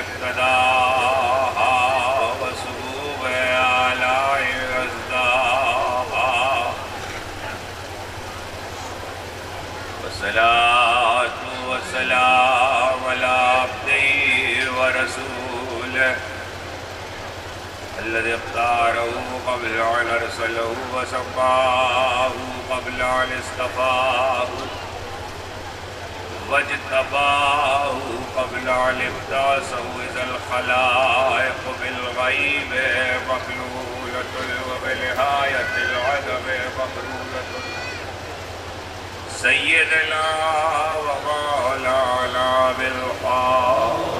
اقتداها وسبوب آلاء أزداها والصلاة والسلام على عبده ورسوله الذي اختاره قبل أن أرسله وسماه قبل أن اصطفاه واجتباه قبل أن ابتعثه إذا الخلائق بالغيب مخلولة وبنهاية العدم مخلولة سيدنا ومولانا بالحق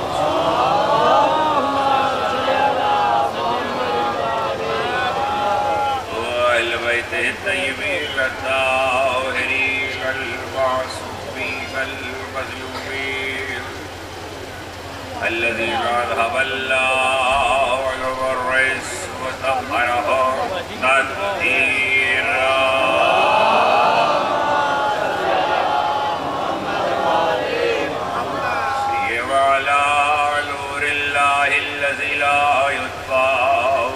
الطيبين الطاهرين المعصومين المظلومين الذين أذهب الله عنهم الرجس وطهرهم تطهيرا سيما على نور الله الذي لا يطفى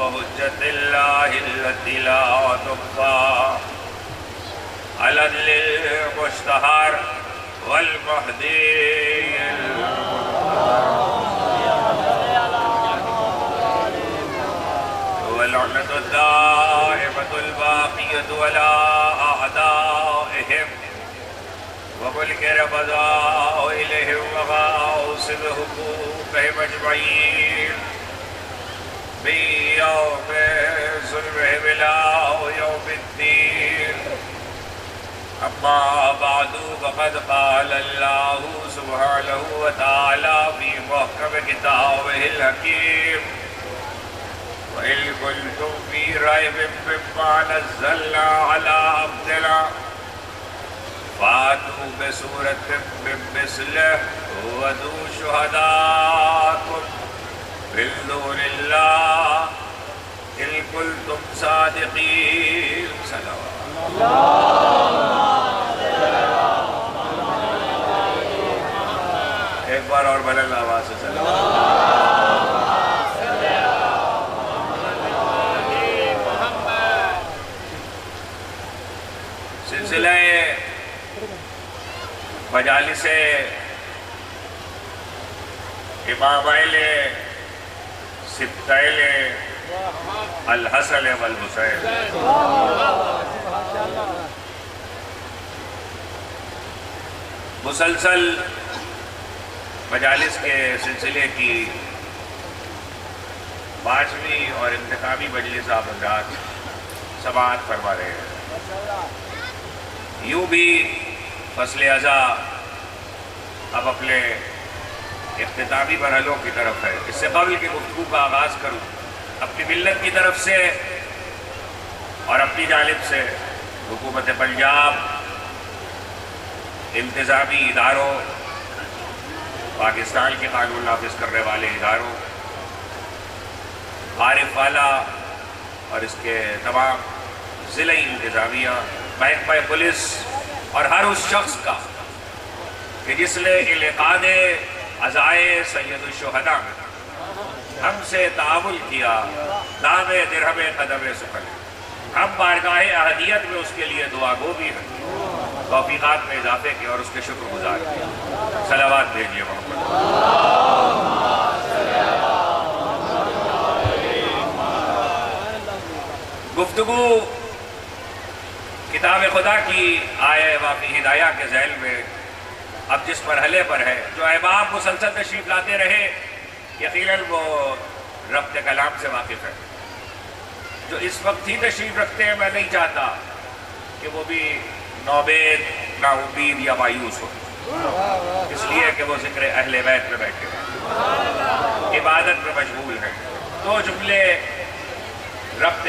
وحجة الله التي لا تخفى على المشتهر والمهدي واللعنة الدائمة الباقية على أعدائهم وملك ربضاء إليهم وغاصب حقوقهم أجمعين بيوم ظلمهم إلى يوم الدين أما بعد فقد قال الله سبحانه وتعالى في محكم كتابه الحكيم وإن كنتم في ريب مما نزلنا على عبدنا فاتوا بسورة من مثله وادعوا شهداءكم من دون الله إن كنتم صادقين صلوات ایک بار اور بلند آواز سے سلسلہ مجالس امامین سبتین الحسن والحسین مسلسل مجالس کے سلسلے کی 5ویں اور انتخابی مجلس آپ حضرات سماعت فرما رہے ہیں یوں بھی فصل ازا اب اپنے اختتامی مرحلوں کی طرف ہے اس سے قبل کی گفتگو کا آغاز کروں اپنی ملت کی طرف سے اور اپنی جانب سے حکومت پنجاب انتظامی اداروں پاکستان کے قانون نافذ کرنے والے اداروں عارف والا اور اس کے تمام ضلعی انتظامیہ محکمہ پولیس اور ہر اس شخص کا کہ جس نے انعقاد عزائے سید الشہداء میں ہم سے تعامل کیا دام درہم قدم سخن ہم بارگاہ احدیت میں اس کے لیے دعا گو بھی ہیں توفیقات میں اضافے کے اور اس کے شکر گزار کیا صلوات بھیجیے محمد گفتگو کتاب خدا کی آیہ وافی ہدایہ کے ذیل میں اب جس مرحلے پر ہے جو احباب مسلسل تشریف لاتے رہے یقیناً وہ ربط کلام سے واقف ہے جو اس وقت ہی تشریف رکھتے ہیں میں نہیں چاہتا کہ وہ بھی نوبید نا امید یا مایوس ہو اس لیے کہ وہ ذکر اہل بیت میں بیٹھے ہیں عبادت میں مشغول ہیں دو جملے ربط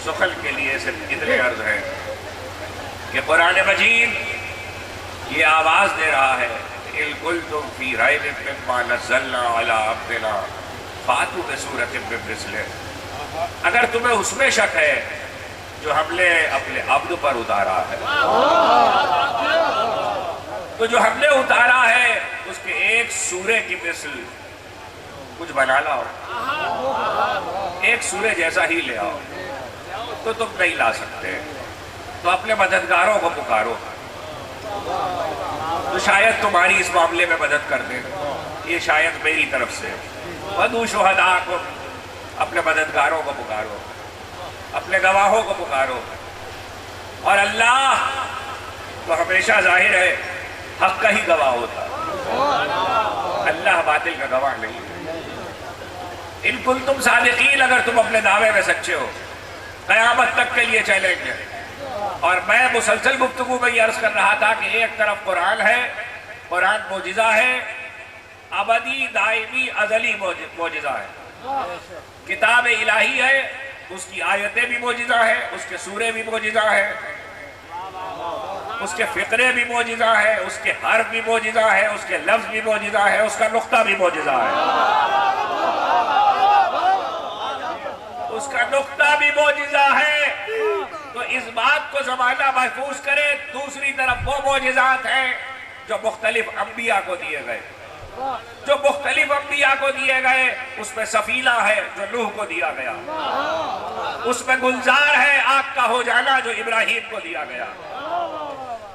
سخن کے لیے صرف اتنے عرض ہیں کہ قرآن مجید یہ آواز دے رہا ہے إِن كُنتُمْ فِي رَيْبٍ مِّمَّا نَزَّلْنَا عَلَىٰ عَبْدِنَا فَأْتُوا بِسُورَةٍ مِّن مِّثْلِهِ اگر تمہیں اس میں شک ہے جو ہم نے اپنے عبد پر اتارا ہے تو جو ہم نے اتارا ہے اس کے ایک سورے کی مثل کچھ بنا لاؤ، ایک سورج جیسا ہی لے آؤ، تو تم نہیں لا سکتے تو اپنے مددگاروں کو پکارو تو شاید تمہاری اس معاملے میں مدد کر دیں، یہ شاید میری طرف سے۔ وَدُعُوا شُهَدَاءَكُمْ، اپنے مددگاروں کو پکارو، اپنے گواہوں کو پکارو، اور اللہ تو ہمیشہ ظاہر ہے حق کا ہی گواہ ہوتا، اللہ باطل کا گواہ نہیں ہے۔ ان کنتم صادقین، اگر تم اپنے دعوے میں سچے ہو قیامت تک کے لیے چیلنج ہے۔ اور میں مسلسل گفتگو میں یہ عرض کر رہا تھا کہ ایک طرف قرآن ہے، قرآن معجزہ ہے، ابدی دائمی ازلی معجزہ ہے، کتاب الہی ہے، اس کی آیتیں بھی معجزہ ہے، اس کے سورے بھی معجزہ ہے، اس کے فقرے بھی معجزہ ہے، اس کے حرف بھی معجزہ ہے، اس کے لفظ بھی معجزہ ہے، اس کا نقطہ بھی معجزہ ہے، اس کا نقطہ بھی معجزہ ہے۔ تو اس بات کو زمانہ محفوظ کرے۔ دوسری طرف وہ معجزات ہیں جو مختلف انبیاء کو دیے گئے، جو مختلف انبیاء کو دیے گئے، اس میں سفینہ ہے جو نوح کو دیا گیا، اس میں گلزار ہے آگ کا ہو جانا جو ابراہیم کو دیا گیا،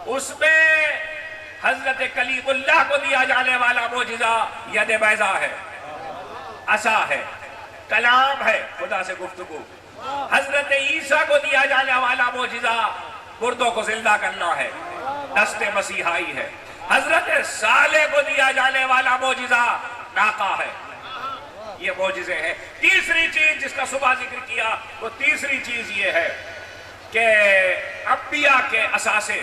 اس میں حضرت کلیم اللہ کو دیا جانے والا معجزہ ید بیضا ہے، عصا ہے، کلام ہے، خدا سے گفتگو۔ حضرت عیسیٰ کو دیا جانے والا معجزہ مردوں کو زندہ کرنا ہے، دست مسیحائی ہے۔ حضرت صالح کو دیا جانے والا معجزہ ناقہ ہے۔ یہ معجزے ہیں۔ تیسری چیز جس کا صبح ذکر کیا، وہ تیسری چیز یہ ہے کہ انبیاء کے اساسے،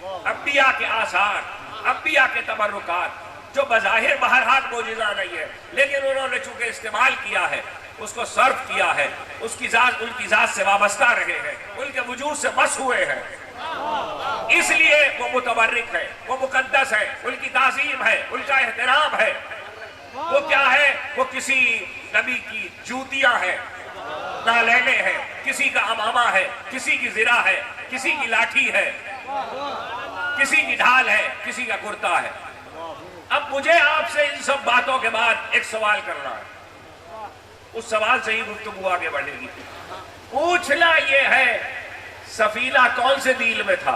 انبیاء کے آثار، انبیاء کے تبرکات جو بظاہر بہرحال معجزہ نہیں ہے، لیکن انہوں نے چونکہ استعمال کیا ہے، اس کو صرف کیا ہے، اس کی ذات، ان کی ذات سے وابستہ رہے ہیں، ان کے وجود سے مس ہوئے ہیں، اس لیے وہ متبرک ہے، وہ مقدس ہے، ان کی تعظیم ہے، ان کا احترام ہے۔ وہ کیا ہے؟ وہ کسی نبی کی جوتیاں ہیں، نالینے ہیں، کسی کا امامہ ہے، کسی کی زرہ ہے، کسی کی لاٹھی ہے، کسی کی ڈھال ہے، کسی کا کرتا ہے۔ اب مجھے آپ سے ان سب باتوں کے بعد ایک سوال کرنا ہے، اس سوال سے ہی گفتگو آگے بڑھے گی۔ پوچھنا یہ ہے، سفینہ کون سے دیل میں تھا؟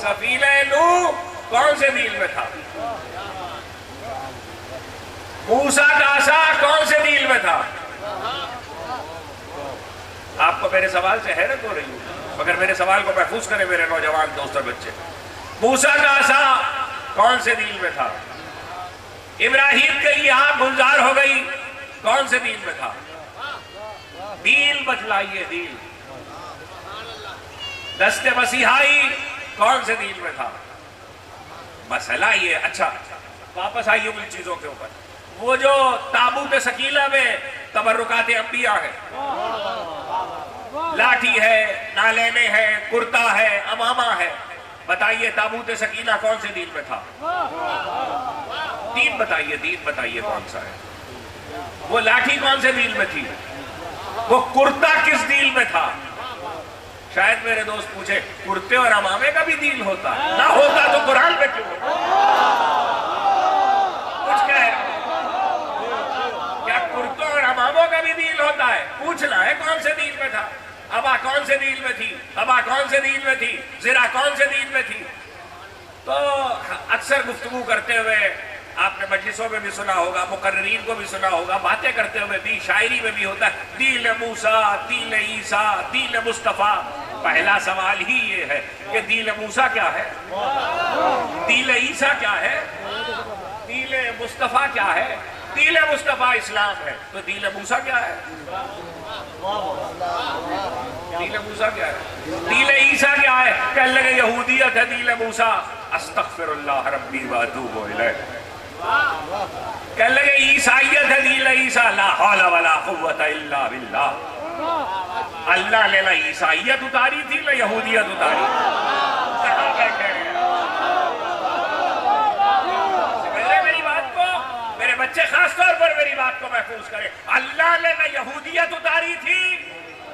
سفینہ نوح کون سے دیل میں تھا؟ موسیٰ کا عصا کون سے دیل میں تھا؟ آپ کو میرے سوال سے حیرت ہو رہی ہے، مگر میرے سوال کو محفوظ کریں میرے نوجوان دوست اور بچے۔ موسیٰ کا عصا کون سے دیل میں تھا؟ ابراہیم کے لیے آگ گلزار ہو گئی، کون سے دیل میں تھا؟ دیل بتلائیے، دیل۔ دست مسیحائی کون سے دیل میں تھا؟ مسئلہ یہ۔ اچھا واپس آئیے ان چیزوں کے اوپر۔ وہ جو تابوت سکینہ میں تبرکات انبیاء ہے، لاٹھی ہے، نالینے ہے، کرتا ہے، امامہ ہے، بتائیے تابوت سکینہ کون سے دیل میں تھا؟ دین بتائیے، دین بتائیے کون سا ہے؟ وہ لاٹھی کون سے دیل میں تھی؟ وہ کرتا کس دیل میں تھا؟ شاید میرے دوست پوچھے کرتے اور امامے کا بھی دیل ہوتا؟ نہ ہوتا تو قرآن میں کیوں؟ کچھ کہہ کیا کرتوں اور اماموں کا بھی دیل ہوتا ہے؟ پوچھنا ہے کون سے دیل میں تھا؟ ابا کون سے دیل میں تھی؟ ابا کون سے دیل میں تھی؟ زرہ کون سے دیل میں تھی؟ تو اکثر گفتگو کرتے ہوئے آپ نے مجلسوں میں بھی سنا ہوگا، مقررین کو بھی سنا ہوگا، باتیں کرتے ہوئے بھی، شاعری میں بھی ہوتا ہے، دیل موسیٰ، دیل عیسیٰ، دیل مصطفیٰ۔ پہلا سوال ہی یہ ہے کہ دیل موسیٰ کیا ہے؟ دیل عیسیٰ کیا ہے؟ دیل مصطفیٰ کیا ہے؟ دیل مصطفیٰ اسلام ہے، تو دیل موسیٰ کیا ہے؟ دیل موسیٰ کیا ہے؟ دیل عیسیٰ کیا ہے؟ کہنے لگے یہودیت ہے دیل موسیٰ، استغفر اللہ ربی واتوب الیہ۔ کہنے لگے عیسائیت ہے دیل عیسیٰ، لا حول ولا قوت الا باللہ۔ اللہ نے نہ عیسائیت اتاری تھی نہ یہودیت اتاری، کہاں بیٹھے ہیں؟ سمجھ رہے میری بات کو؟ میرے بچے خاص طور پر میری بات کو محفوظ کریں۔ اللہ نے نہ یہودیت اتاری تھی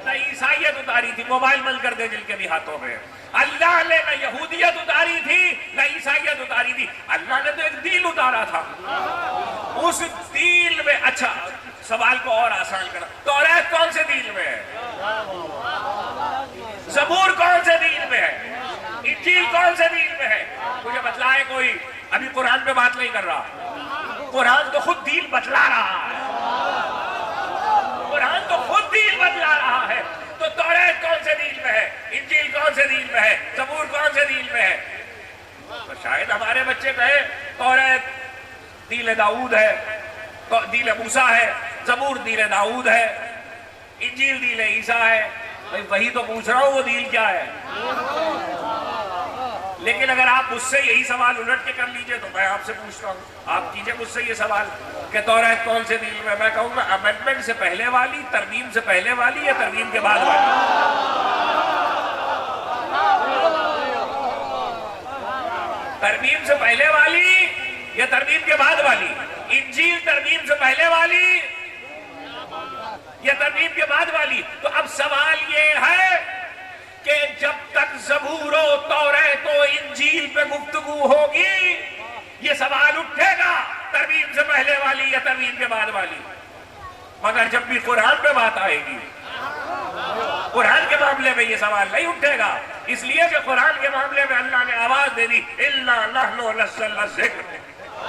نہ عیسائیت اتاری تھی۔ موبائل بند کر دے جن کے بھی ہاتھوں میں۔ اللہ نے نہ یہودیت اتاری تھی نہ عیسائیت اتاری تھی۔ تھی، اللہ نے تو ایک دیل اتارا تھا، اس دیل میں، اچھا سوال کو اور آسان کرا، توریت کون سے دیل میں ہے؟ زبور کون سے دیل میں ہے؟ انجیل کون سے دیل میں ہے؟ مجھے بتلائے کوئی، ابھی قرآن پہ بات نہیں کر رہا، قرآن تو خود دیل بتلا رہا ہے، قرآن تو خود دیل بتلا رہا ہے، تو توریت کون سے دیل میں ہے؟ انجیل کون سے دیل میں ہے؟ زبور کون سے دیل میں ہے؟ تو شاید ہمارے بچے کہے توریت دیل داؤد ہے، دیل موسیٰ ہے، زبور دیل داؤد ہے، انجیل دیل عیسیٰ ہے، بھئی وہی تو پوچھ رہا ہوں وہ دیل کیا ہے؟ لیکن اگر آپ مجھ سے یہی سوال الٹ کے کر لیجئے تو میں آپ سے پوچھتا ہوں، آپ کیجئے مجھ سے یہ سوال کہ توریت کون سے دیل میں، میں کہوں گا امینڈمنٹ سے پہلے والی، ترمیم سے پہلے والی یا ترمیم کے بعد والی؟ ترمیم سے پہلے والی یا ترمیم کے بعد والی؟ انجیل ترمیم سے پہلے والی یا ترمیم کے بعد والی؟ تو اب سوال یہ ہے کہ جب تک زبور و توریت و انجیل پہ گفتگو ہوگی یہ سوال اٹھے گا ترمیم سے پہلے والی یا ترمیم کے بعد والی، مگر جب بھی قرآن پہ بات آئے گی قرآن کے معاملے میں یہ سوال نہیں اٹھے گا، اس لیے کہ قرآن کے معاملے میں اللہ نے آواز دے دی اِنَّا نَحْنُ نَزَّلْنَا الذِّکْرَ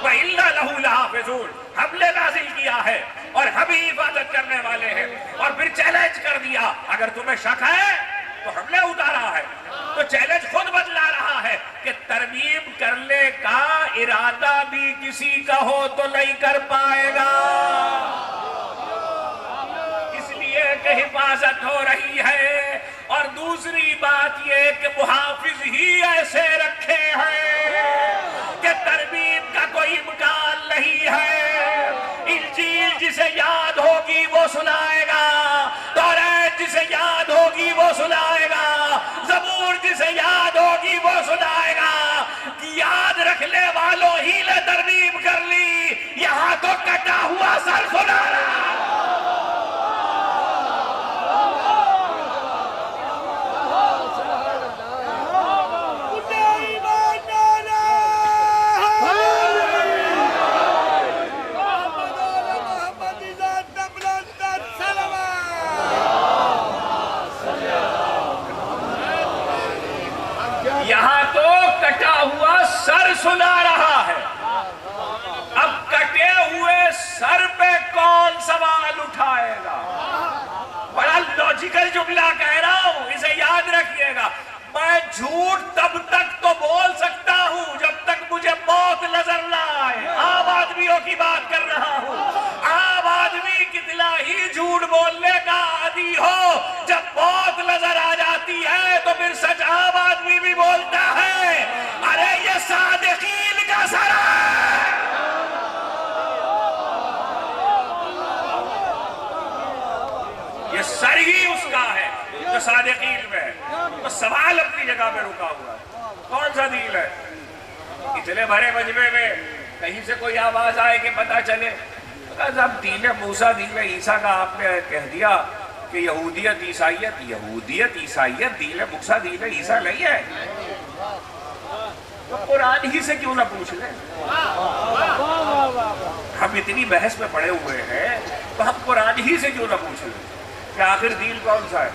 وَإِنَّا لَهُ لَحَافِظُونَ، ہم نے نازل کیا ہے اور ہم ہی حفاظت کرنے والے ہیں، اور پھر چیلنج کر دیا اگر تمہیں شک ہے تو ہم نے اتارا ہے، تو چیلنج خود بدلا رہا ہے کہ ترمیم کرنے کا ارادہ بھی کسی کا ہو تو نہیں کر پائے گا، اس لیے کہ حفاظت ہو رہی ہے، اور دوسری بات یہ کہ محافظ ہی ایسے رکھے ہیں کہ ترمیم کا کوئی امکان نہیں ہے، انجیل جسے یاد ہوگی وہ سنائے گا، توریت جسے یاد ہوگی وہ سنائے گا، زبور جسے یاد ہوگی وہ سنائے گا، یاد رکھنے والوں ہی نے ترمیم کر لی، یہاں تو کٹا ہوا سر سنا رہا۔ یہاں تو کٹا ہوا سر سنا رہا ہے، اب کٹے ہوئے سر پہ کون سوال اٹھائے گا؟ بڑا لوجیکل جملہ کہہ رہا ہوں، اسے یاد رکھیے گا، میں جھوٹ تب تک تو بول سکتا ہوں جب تک مجھے موت نظر نہ آئے، عام آدمیوں کی بات کر رہا ہوں، عام آدمی کتنا ہی جھوٹ بولنے کا عادی ہو، جب موت نظر آ جاتی ہے تو پھر سچ عام آدمی بھی بولتا ہے، ارے یہ صادقین کا سر ہے، یہ سر ہی اس کا ہے جو صادقین میں ہے۔ تو سوال اپنی جگہ پہ رکا ہوا ہے، کون سا دیل ہے؟ اتنے بڑے مجمع میں کہیں سے کوئی آواز آئے کہ پتہ چلے، اب دیل موسیٰ دیل عیسیٰ کا آپ نے کہہ دیا کہ یہودیت عیسائیت دیل موسیٰ دیل عیسیٰ نہیں ہے، تو قرآن ہی سے کیوں نہ پوچھ لیں؟ ہم اتنی بحث میں پڑے ہوئے ہیں تو ہم قرآن ہی سے کیوں نہ پوچھ لیں کہ آخر دیل کون سا ہے؟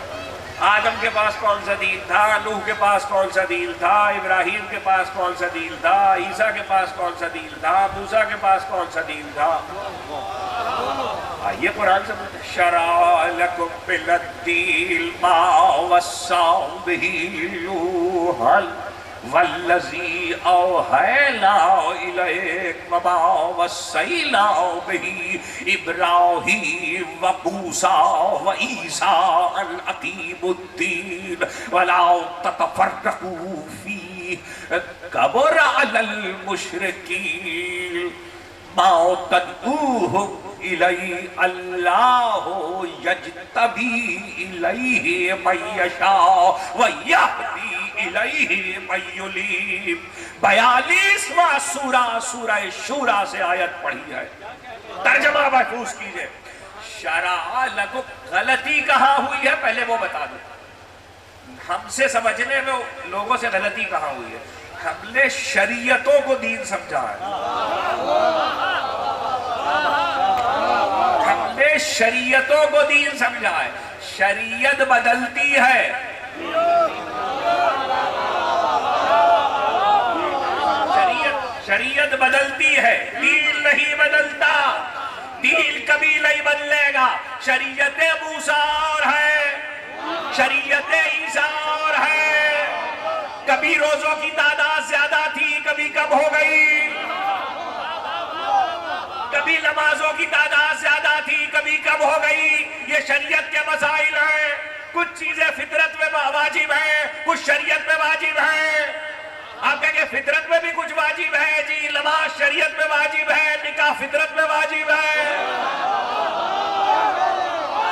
آدم کے پاس کون سا دیل تھا، نوح کے پاس کون سا دیل تھا، ابراہیم کے پاس کون سا دیل تھا، عیسیٰ کے پاس کون سا دیل تھا، موسیٰ کے پاس کون سا دیل تھا؟ آئیے قرآن سے بولتے شرع لکم من الدین ما وصی بہ نوحا والذی اوحینا الیک وما وصینا بہ ابراہیم وموسیٰ وعیسیٰ ان اقیموا الدین ولا تتفرقوا فیہ کبر علی المشرکین ما تدعوہم الی اللہ یجتبی الیہ من یشاء ویہدی الیہ من ینیب۔ 42واں سورہ شورى سے آیت پڑھی ہے، ترجمہ محفوظ کیجئے۔ شرع لکم، غلطی کہاں ہوئی ہے پہلے وہ بتا دیں، ہم سے سمجھنے میں لوگوں سے غلطی کہاں ہوئی ہے؟ ہم نے شریعتوں کو دین سمجھا ہے، ہم نے شریعتوں کو دین سمجھا ہے۔ شریعت بدلتی ہے، شریعت بدلتی ہے، دین نہیں بدلتا، دین کبھی نہیں بدلے گا۔ شریعت موسیٰ اور ہے، شریعت عیسیٰ اور ہے، کبھی روزوں کی تعداد زیادہ تھی، کبھی کم ہو گئی، کبھی نمازوں کی تعداد زیادہ تھی، کبھی کم ہو گئی، یہ شریعت کے مسائل ہیں۔ کچھ چیزیں فطرت میں واجب ہیں، کچھ شریعت میں واجب ہیں۔ آپ کہیں گے فطرت میں بھی کچھ واجب ہے، جی نماز شریعت میں واجب ہے، نکاح فطرت میں واجب ہے،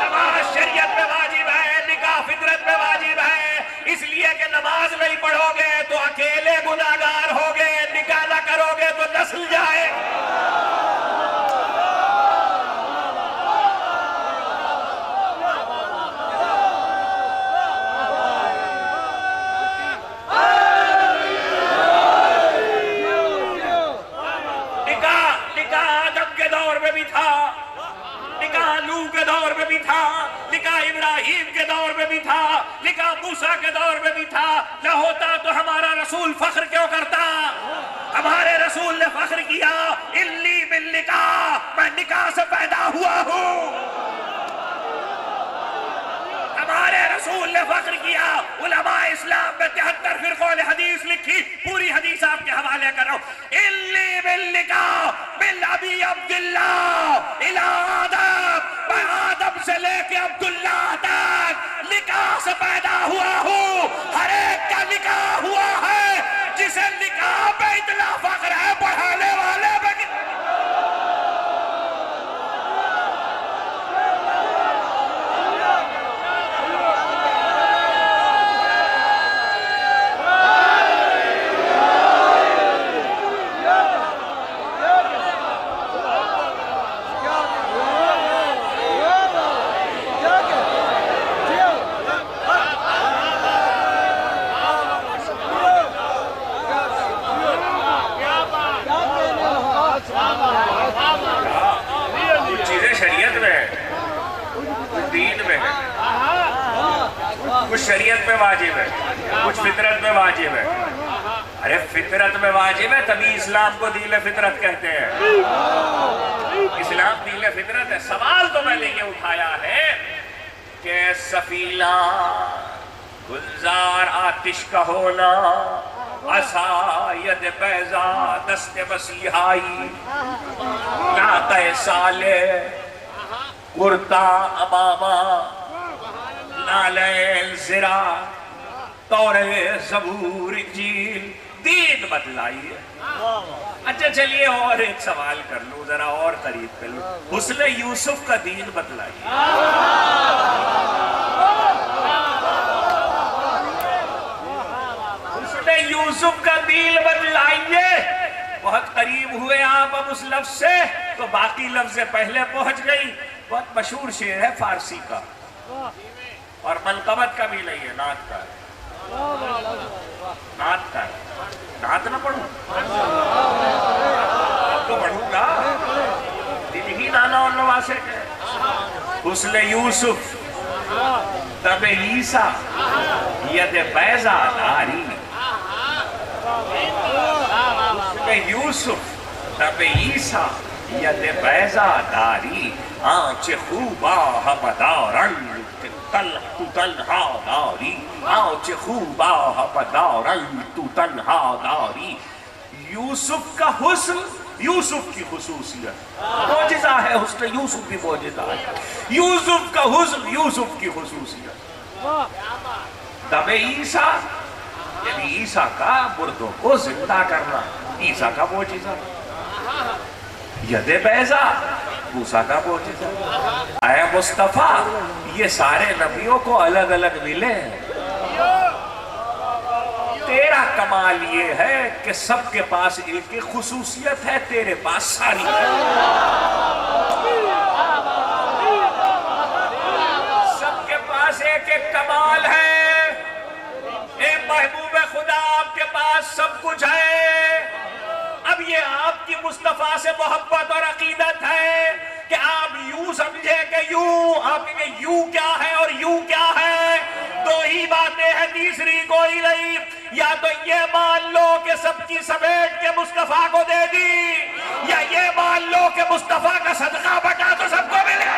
نماز شریعت میں واجب ہے، نکاح فطرت میں واجب ہے۔ اس لیے کہ نماز نہیں پڑھو گے تو اکیلے گناہگار ہوگے، نکاح نہ کرو گے تو نسل جائے۔ ابراہیم کے دور میں بھی تھا، نکاح موسیٰ کے دور میں بھی تھا۔ نہ ہوتا تو ہمارا رسول فخر کیوں کرتا؟ ہمارے رسول نے فخر کیا، انی بالنکاح، میں نکاح سے پیدا ہوا ہوں۔ ہمارے رسول نے فخر کیا، علماء اسلام میں 73 فرقوں نے حدیث لکھی، پوری حدیث آپ کے حوالے کر رہا ہوں۔ انی بالنکاح من ابی عبداللہ الی آدم، میں آدم سے لے کے عبداللہ تک نکاح سے پیدا ہوا ہوں۔ ہر ایک کا نکاح ہوا ہے، جسے نکاح پہ اتنا فخر ہے، پڑھانے والے میں کچھ شریعت میں واجب ہے، کچھ فطرت میں واجب ہے۔ ارے فطرت میں واجب ہے تبھی اسلام کو دین فطرت کہتے ہیں، اسلام دین فطرت ہے۔ سوال تو میں نے یہ اٹھایا ہے کہ سفینہ گلزار آتش کا ہونا، عصا ید بیضا دست مسیحائی، نعتِ صالح کرتا امامہ، نالین زرا، تورے زبور انجیل، دین بدلائی ہے۔ اچھا چلیے اور ایک سوال کر لوں، ذرا اور قریب کر لوں، حسن یوسف کا دین بدلائی ہے۔ حسن یوسف کا دین بدلائیے۔ بہت قریب ہوئے آپ اب اس لفظ سے تو باقی لفظیں پہلے پہنچ گئی۔ بہت مشہور شعر ہے فارسی کا، اور منقبت کا بھی نہیں ہے، نعت کا ہے، نعت کا ہے۔ نعت نہ پڑھوں اب تو پڑھوں گا، دل ہی نانا اور نواسے کے۔ حسن یوسف تب عیسیٰ ید بیضا داری، حسن یوسف تب عیسیٰ ید بیضا داری، آنچ خوبا ہمدارن تو تنہا داری، آنچ خوبا ہمدارن تو تنہا داری۔ یوسف کا حسن، یوسف کی خصوصیت، معجزہ ہے، حسن یوسف بھی معجزہ ہے۔ یوسف کا حسن، یوسف کی خصوصیت۔ دم عیسیٰ یعنی عیسیٰ کا مردوں کو زندہ کرنا، عیسیٰ کا معجزہ۔ ید بیضا موسیٰ کا معجزہ۔ اے مصطفیٰ، یہ سارے نبیوں کو الگ الگ ملے ہیں، تیرا کمال یہ ہے کہ سب کے پاس ایک ایک خصوصیت ہے، تیرے پاس ساری ہے۔ سب کے پاس ایک ایک کمال ہے، پاس سب کچھ ہے۔ اب یہ آپ کی مصطفیٰ سے محبت اور عقیدت ہے کہ آپ یوں سمجھے کہ یوں، آپ کہ یوں کیا ہے اور یوں کیا ہے، دو ہی باتیں ہیں، تیسری کوئی نہیں۔ یا تو یہ مان لو کہ سب کی سمیٹ کے مصطفیٰ کو دے دی، یا یہ مان لو کہ مصطفیٰ کا صدقہ بٹا تو سب کو ملے۔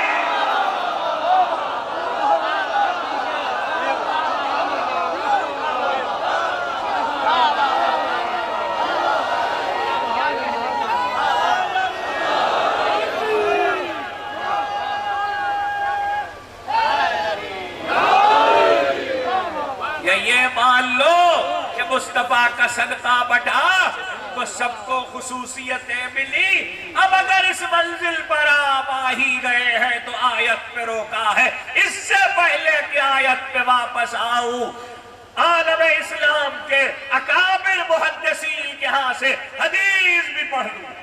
مان لو کہ مصطفیٰ کا صدقہ بٹا تو سب کو خصوصیتیں ملی۔ اب اگر اس منزل پر آپ آ ہی گئے ہیں تو آیت پہ روکا ہے، اس سے پہلے کہ آیت پہ واپس آؤں، عالم اسلام کے اکابر محدثین کے ہاں سے حدیث بھی پڑھ دوں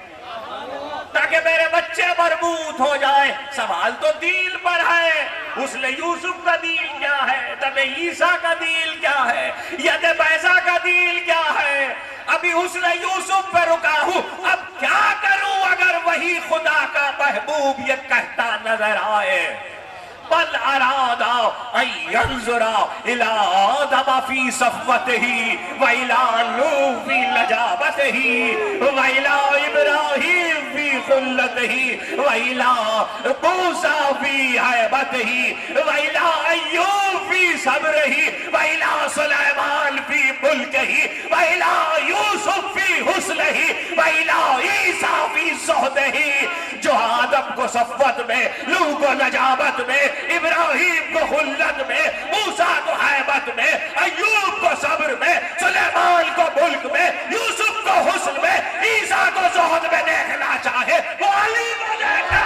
تاکہ میرے بچے مربوط ہو جائیں۔ سوال تو دین پر ہے، غسل یوسف کا دین کیا ہے، دم عیسیٰ کا دین کیا ہے، ید بیضا کا دین کیا ہے۔ ابھی غسل یوسف پہ رکا ہوں، اب کیا کروں اگر وہی خدا کا محبوب یہ کہتا نظر آئے، بل ارادا ان ينظرا الى آدم فی صفوتہ والى نوح فی لجابتہ والى ابراہیم فی خلتہ والى موسیٰ فی ہیبتہ والى ایوب فی صبرہ والى سلیمان فی ملکہ والى یوسف فی حسنہ والى عیسیٰ فی زہدہ۔ جو آدم کو صفوت میں، نوح کو نجابت میں، ابراہیم کو خلت میں، موسیٰ کو ہیبت میں، ایوب کو صبر میں، سلیمان کو ملک میں، یوسف کو حسن میں، عیسیٰ کو زہد میں دیکھنا چاہے وہ علی کو دیکھے۔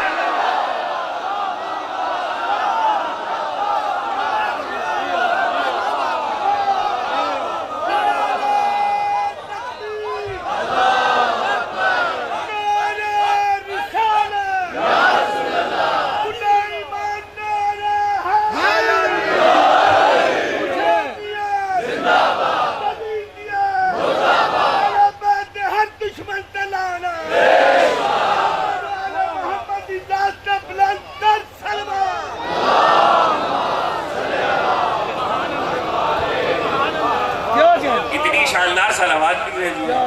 اتنی شاندار صلوات بھی بھیجی ہے۔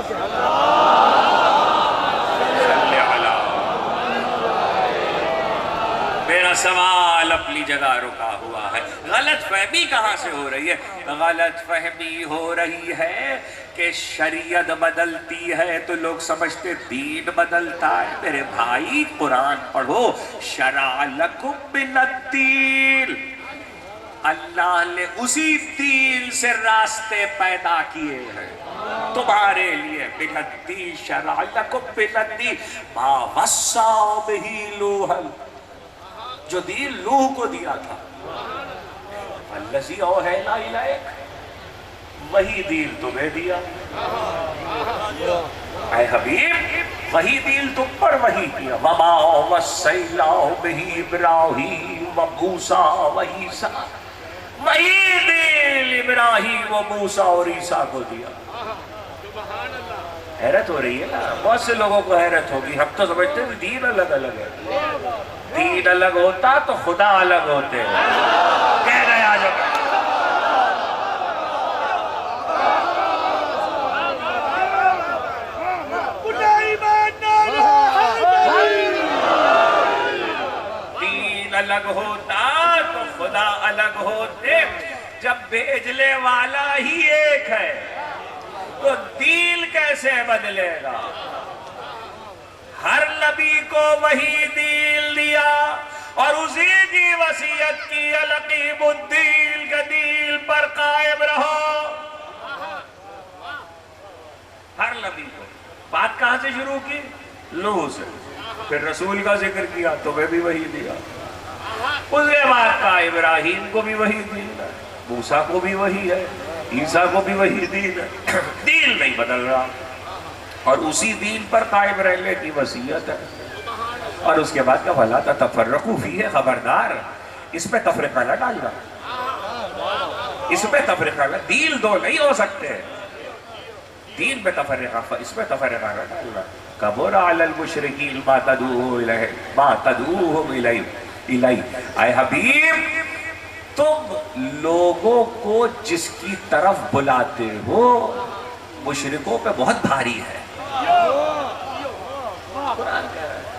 میرا سوال اپنی جگہ رکا ہوا ہے، غلط فہمی کہاں سے ہو رہی ہے؟ غلط فہمی ہو رہی ہے کہ شریعت بدلتی ہے تو لوگ سمجھتے دین بدلتا ہے۔ میرے بھائی قرآن پڑھو، شرع لکم من الدین، اللہ نے اسی دین سے راستے پیدا کیے ہیں تمہارے لیے۔ من الدین شرع لکم من الدین ما وصی بہ نوحا، جو دین نوح کو دیا تھا، الذی اوحینا الیک، وہی دین تمہیں دیا۔ اے حبیب، وہی دین تم پر وہی کیا۔ وما وصینا بہ ابراہیم و موسیٰ و عیسیٰ، وہی دین ابراہیم و موسیٰ اور عیسیٰ کو دیا۔ حیرت ہو رہی ہے نا، بہت سے لوگوں کو حیرت ہوگی، ہم تو سمجھتے ہیں دین الگ الگ ہے۔ دین الگ ہوتا تو خدا الگ ہوتے ہیں۔ کہہ رہے آج دین الگ ہوتا تو خدا الگ ہوتے۔ جب بھیجنے والا ہی ایک ہے تو دین کیسے بدلے گا؟ ہر نبی کو وہی دین دیا اور اسی کی وصیت کی، القیم الدین کے دین پر قائم رہو۔ ہر نبی کو بات کہاں سے شروع کی؟ نوح سے، پھر رسول کا ذکر کیا، تمہیں بھی وہی دیا۔ اس کے بعد کہا ابراہیم کو بھی وہی دین ہے، موسیٰ کو بھی وہی ہے، عیسیٰ کو بھی وہی دین ہے۔ دین نہیں بدل رہا اور اسی دین پر قائم رہنے کی وصیت ہے۔ اور اس کے بعد کا فَلَا تَتَفَرَّقُوا فِيهِ، خبردار اس پہ تفرقہ نہ ڈالنا، اس پہ تفرقہ نہ، دین دو نہیں ہو سکتے، دین میں تفرقہ، اس میں تفرقہ نہ ڈالنا. کبر علی المشرکین ما تدعوہم الیہ. اے حبیب تم لوگوں کو جس کی طرف بلاتے ہو مشرکوں پہ بہت بھاری ہے.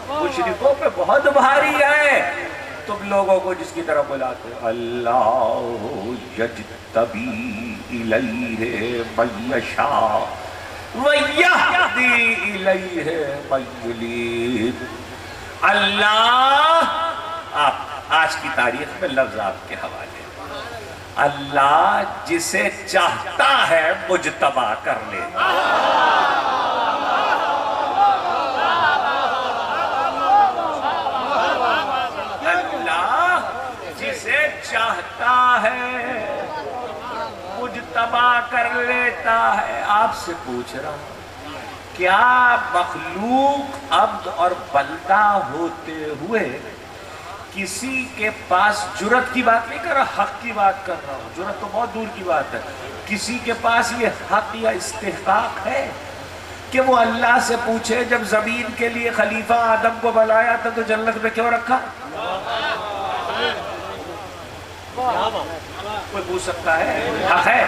مشرکوں پہ بہت بھاری ہے تم لوگوں کو جس کی طرف بلاتے ہو. اللہ یجتبی الیہ من یشاء ویہدی الیہ من ینیب. اللہ، آج کی تاریخ میں لفظ آپ کے حوالے، اللہ جسے چاہتا ہے مجتبی کر لیتا. اللہ جسے چاہتا ہے مجتبی کر لیتا ہے. آپ سے پوچھ رہا ہوں، کیا مخلوق عبد اور بندہ ہوتے ہوئے کسی کے پاس جرت کی بات نہیں کر رہا، حق کی بات کر رہا ہوں، جرت تو بہت دور کی بات ہے، کسی کے پاس یہ حق یا استحقاق ہے کہ وہ اللہ سے پوچھے جب زمین کے لیے خلیفہ آدم کو بنایا تھا تو جنت میں کیوں رکھا؟ کوئی پوچھ سکتا ہے؟ حق ہے.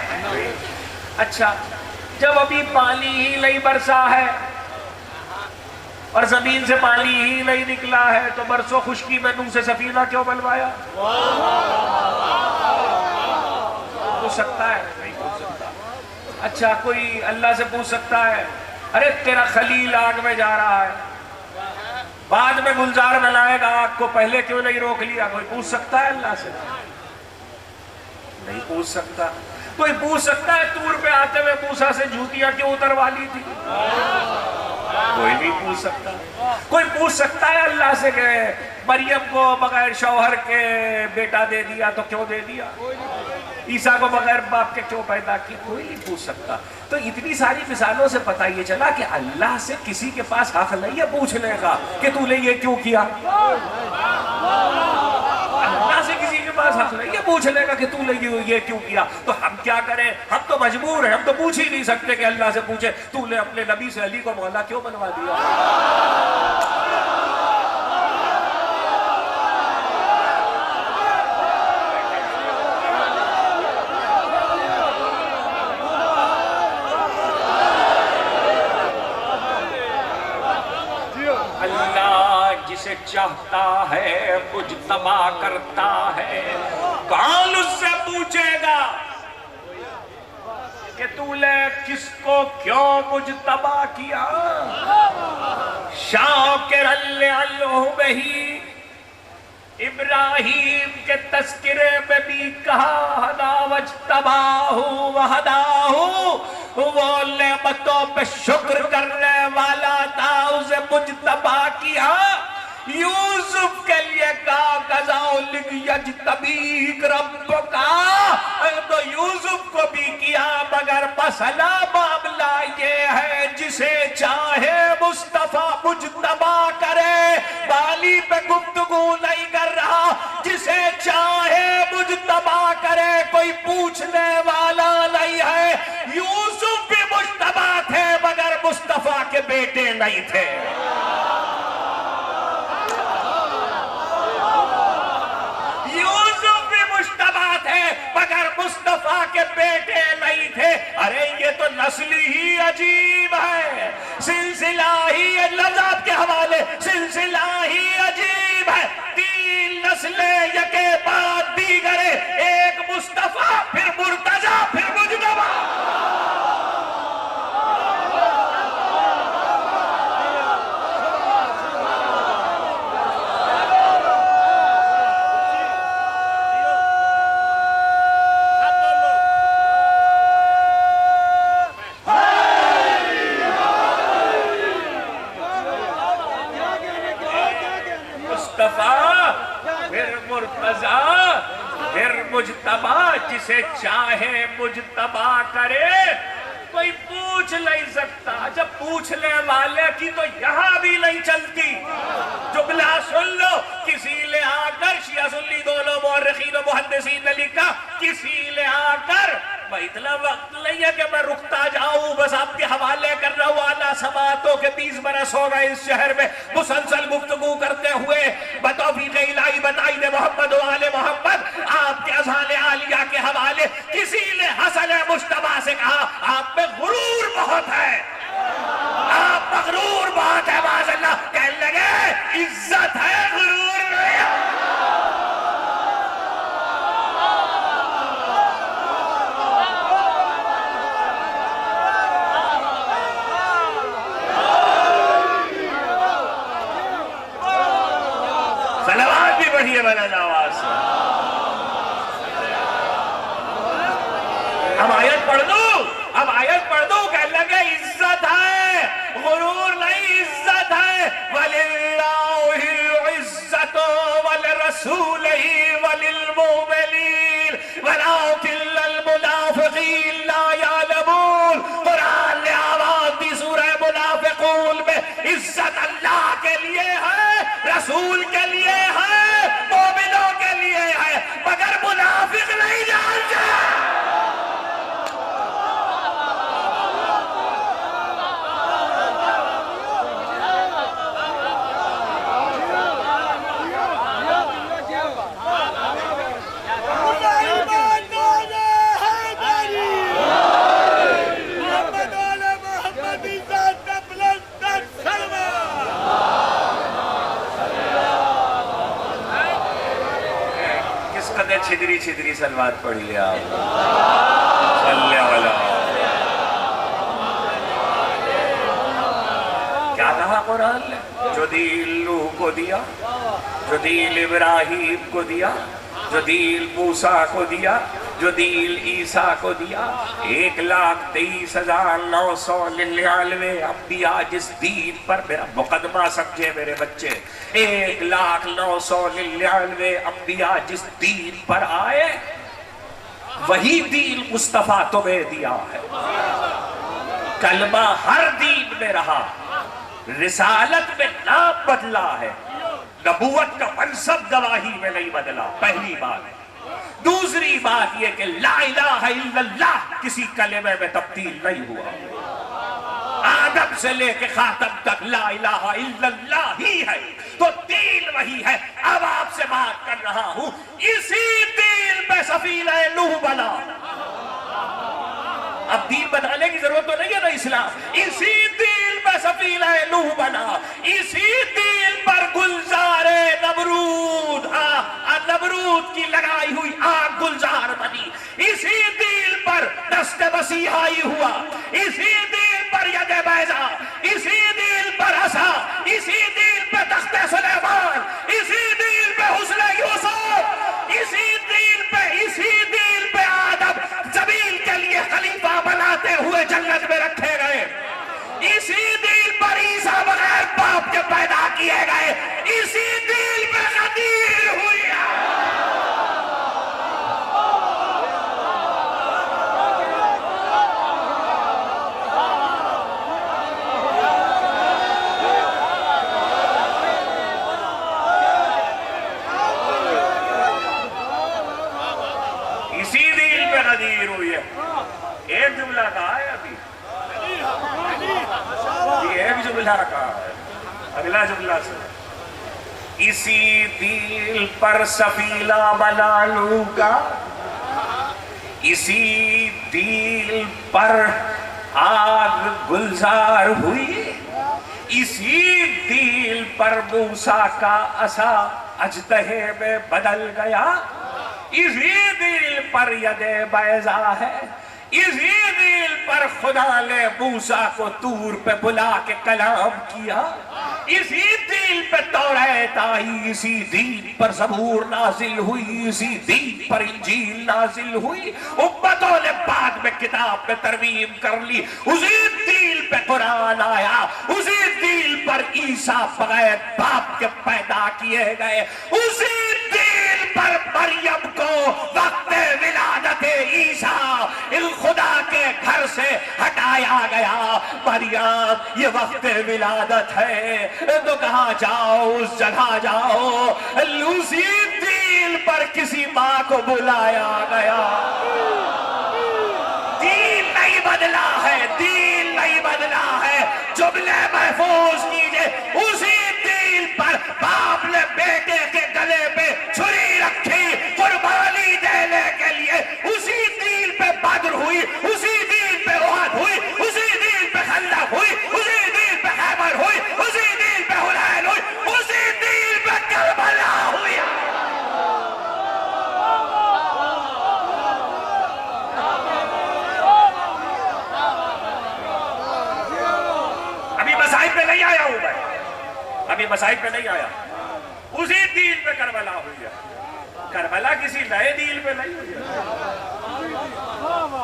اچھا جب ابھی پانی ہی نہیں برسا ہے اور زمین سے پانی ہی نہیں نکلا ہے تو برسوں خشکی میں نوح سے سفینہ کیوں بنوایا؟ پوچھ سکتا ہے؟ نہیں پوچھ سکتا. اچھا کوئی اللہ سے پوچھ سکتا ہے ارے تیرا خلیل آگ میں جا رہا ہے، بعد میں گلزار بنائے گا آگ کو، پہلے کیوں نہیں روک لیا؟ کوئی پوچھ سکتا ہے اللہ سے؟ نہیں پوچھ سکتا. کوئی پوچھ سکتا ہے طور پہ آتے ہوئے موسیٰ سے جوتیاں کیوں اتروا لی تھی؟ کوئی نہیں پوچھ سکتا. کوئی پوچھ سکتا ہے اللہ سے کہ مریم کو بغیر شوہر کے بیٹا دے دیا تو کیوں دے دیا؟ عیسیٰ کو بغیر باپ کے کیوں پیدا کیا؟ کوئی نہیں پوچھ سکتا. تو اتنی ساری مثالوں سے پتہ یہ چلا کہ اللہ سے کسی کے پاس حق نہیں ہے پوچھنے کا کہ تو نے یہ کیوں کیا. اللہ سے کسی کے پاس حق نہیں ہے پوچھنے کا کہ تو نے یہ کیوں کیا. تو ہم کیا کریں؟ ہم تو مجبور ہیں، ہم تو پوچھ ہی نہیں سکتے کہ اللہ سے پوچھے تو نے اپنے نبی سے علی کو مولا کیوں بنوا دیا. جسے چاہتا ہے مجتبی کرتا ہے. کون اس سے پوچھے گا کہ تو نے کس کو کیوں مجتبی کیا؟ شاکرا لانعمہ ہی ابراہیم کے تذکرے میں بھی کہا ہدا واجتباہ وہداہ، وہ نعمتوں پہ شکر کرنے والا تھا، اسے مجتبی کیا. یوسف کے لیے کہا کذالک یجتبیک ربک، تو یوسف کو بھی کیا، مگر مسئلہ معاملہ یہ ہے جسے چاہے مصطفیٰ مجتبی کرے. بالی پہ گفتگو نہیں کر رہا، جسے چاہے مجتبی کرے، کوئی پوچھنے والا نہیں ہے. یوسف بھی مجتبی تھے مگر مصطفیٰ کے بیٹے نہیں تھے. مگر مصطفیٰ کے بیٹے نہیں تھے. ارے یہ تو نسل ہی عجیب ہے، سلسلہ ہی لذات کے حوالے سلسلہ ہی عجیب ہے. 3 نسلیں یکے بعد دیگرے، ایک مصطفیٰ پھر مرتضیٰ پھر مجتبی. مجتبی جسے چاہے مجتبی کرے. کوئی پوچھ نہیں سکتا. جب پوچھنے والے کی تو یہاں بھی نہیں چلتی. جملہ سن لو، کسی نے آ کر شیعہ سنی دونوں مورخین و محدثین نے لکھا، کسی نے آ کر اتنا وقت نہیں ہے کہ میں رکتا جاؤں، بس آپ کے حوالے 19 برس ہو گئے اس شہر میں مسلسل گفتگو کرتے ہوئے بتوفیق الہی بتائید محمد و آل محمد آپ کے اذہان عالیہ کے حوالے کسی نے حسن مجتبیٰ سے کہا آپ میں غرور بہت ہے، آپ مغرور بہت ہے، معاذ اللہ، کہنے لگے عزت ہے غرور نہیں۔ صلوات بھی بڑھیے بلند آواز سے۔ اب آیت پڑھ دوں کہنے لگے عزت ہے غرور نہیں، عزت ہے وَلِلَّهِ الْعِزَّةُ وَلِرَسُولِهِ وَلِلْمُؤْمِنِينَ وَلَكِنَّ الْمُنَافِقِينَ لَا يَعْلَمُونَ۔ قرآن نے آواز دی سورہ منافقون میں عزت اللہ کے لیے ہے، رسول کے لیے ہے، مومنوں کے لیے ہے، مگر منافق نہیں جانتے۔ چھدری چھدری سلوات پڑھ لیا صلی اللہ کیا کہا قرآن نے؟ جو دل نوح کو دیا، جو دل ابراہیم کو دیا، جو دل موسیٰ کو دیا، جو دل عیسیٰ کو دیا، 1,23,999 انبیاء جس دین پر، میرا مقدمہ سمجھے میرے بچے، 1,0999 انبیاء جس دین پر آئے، وہی دین مصطفیٰ تمہیں دیا ہے۔ کلمہ ہر دین میں رہا، رسالت میں نام بدلا ہے، نبوت کا منصب گواہی میں نہیں بدلا، پہلی بات ہے۔ دوسری بات یہ کہ لا الہ الا اللہ کسی کلمے میں تبدیل نہیں ہوا، آدم سے لے کے خاتم تک لا الہ الا اللہ ہی ہے، تو دین وہی ہے۔ اب آپ سے بات کر رہا ہوں، اسی دین پہ سفینہ نوح بنا، اب دین بنانے کی ضرورت تو نہیں ہے نا اسلام، اسی دین پہ سفینہ نوح بنا، اسی دین پر گلزار نمرود، نمرود کی لگائی ہوئی آگ گلزار بنی، اسی دین پر دست مسیحائی ہوا، اسی دین پر ید بیضا، اسی دین پر عصا، اسی دین پہ تخت سلیمان، اسی دین پہ حسن یوسف، اسی دین پہ آدم زمین کے لیے خلیفہ بناتے ہوئے جنت میں رکھے گئے، اسی دین پر عیسیٰ بغیر باپ کے پیدا کیے گئے، اسی دین پہ غدیر ہوئی۔ ایک جملہ کہا ہے ابھی، یہ ایک جملہ کہا ہے، اگلا جملہ سے اسی دل پر سفینہ بنا لوں گا، اسی دل پر آگ گلزار ہوئی، اسی دل پر موسیٰ کا عصا اجدہے میں بدل گیا، اسی دل پر ید بیضا ہے، اسی دل پر خدا نے موسیٰ کو طور پہ بلا کے کلام کیا، اسی دل پہ توریت آئی، اسی دل پر زبور نازل ہوئی، اسی دل پر انجیل نازل ہوئی، امتوں نے بعد میں کتاب میں ترمیم کر لی، اسی دل پہ قرآن آیا، اسی دل پر عیسیٰ بغیر باپ کے پیدا کیے گئے، اسی دل پر مریم کو وقت ولادت عیسیٰ خدا کے گھر سے ہٹایا گیا۔ مریم یہ وقت ولادت ہے تو کہاں جاؤ، اس جگہ جاؤ، اسی دل پر کسی ماں کو بلایا گیا۔ دین نہیں بدلا ہے، دین نہیں بدلا ہے، جملے محفوظ بیٹے کے گلے پہ چھری رکھی قربانی دینے کے لیے. اسی دین پہ بدر ہوئی, اسی دین پہ احد ہوئی, اسی دین پہ خندق ہوئی, اسی دین پہ خیبر ہوئی, اسی دین پہ حنین ہوئی, اسی دین پہ کربلا ہوئی. ابھی مسائل پہ نہیں آیا ہوں میں, ابھی مسائل پہ نہیں آیا. اسی دین پہ کربلا ہوئی ہے. کربلا کسی نئے دین پہ نہیں ہوئی ہے.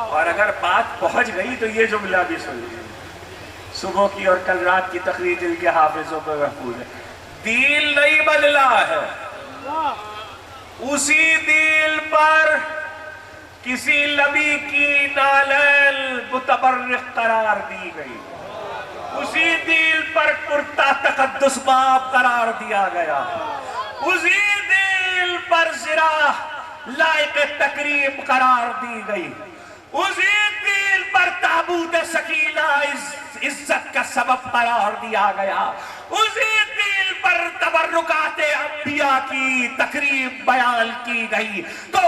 اور اگر بات پہنچ گئی تو یہ جملہ بھی سنیے, صبح کی اور کل رات کی تقریر دل کے حافظوں پہ محفوظ ہے. دین نہیں بدلا ہے, اسی دین پر کسی نبی کی نالین متبرک قرار دی گئی, اسی دین پر کرتا تقدس باب قرار دیا گیا, اسی دین پر زرا لائق تکریم قرار دی گئی, اسی دین پر تابوت سکینہ عزت کا سبب قرار دیا گیا, اسی دین پر تبرکات انبیاء کی تکریم بیان کی گئی. تو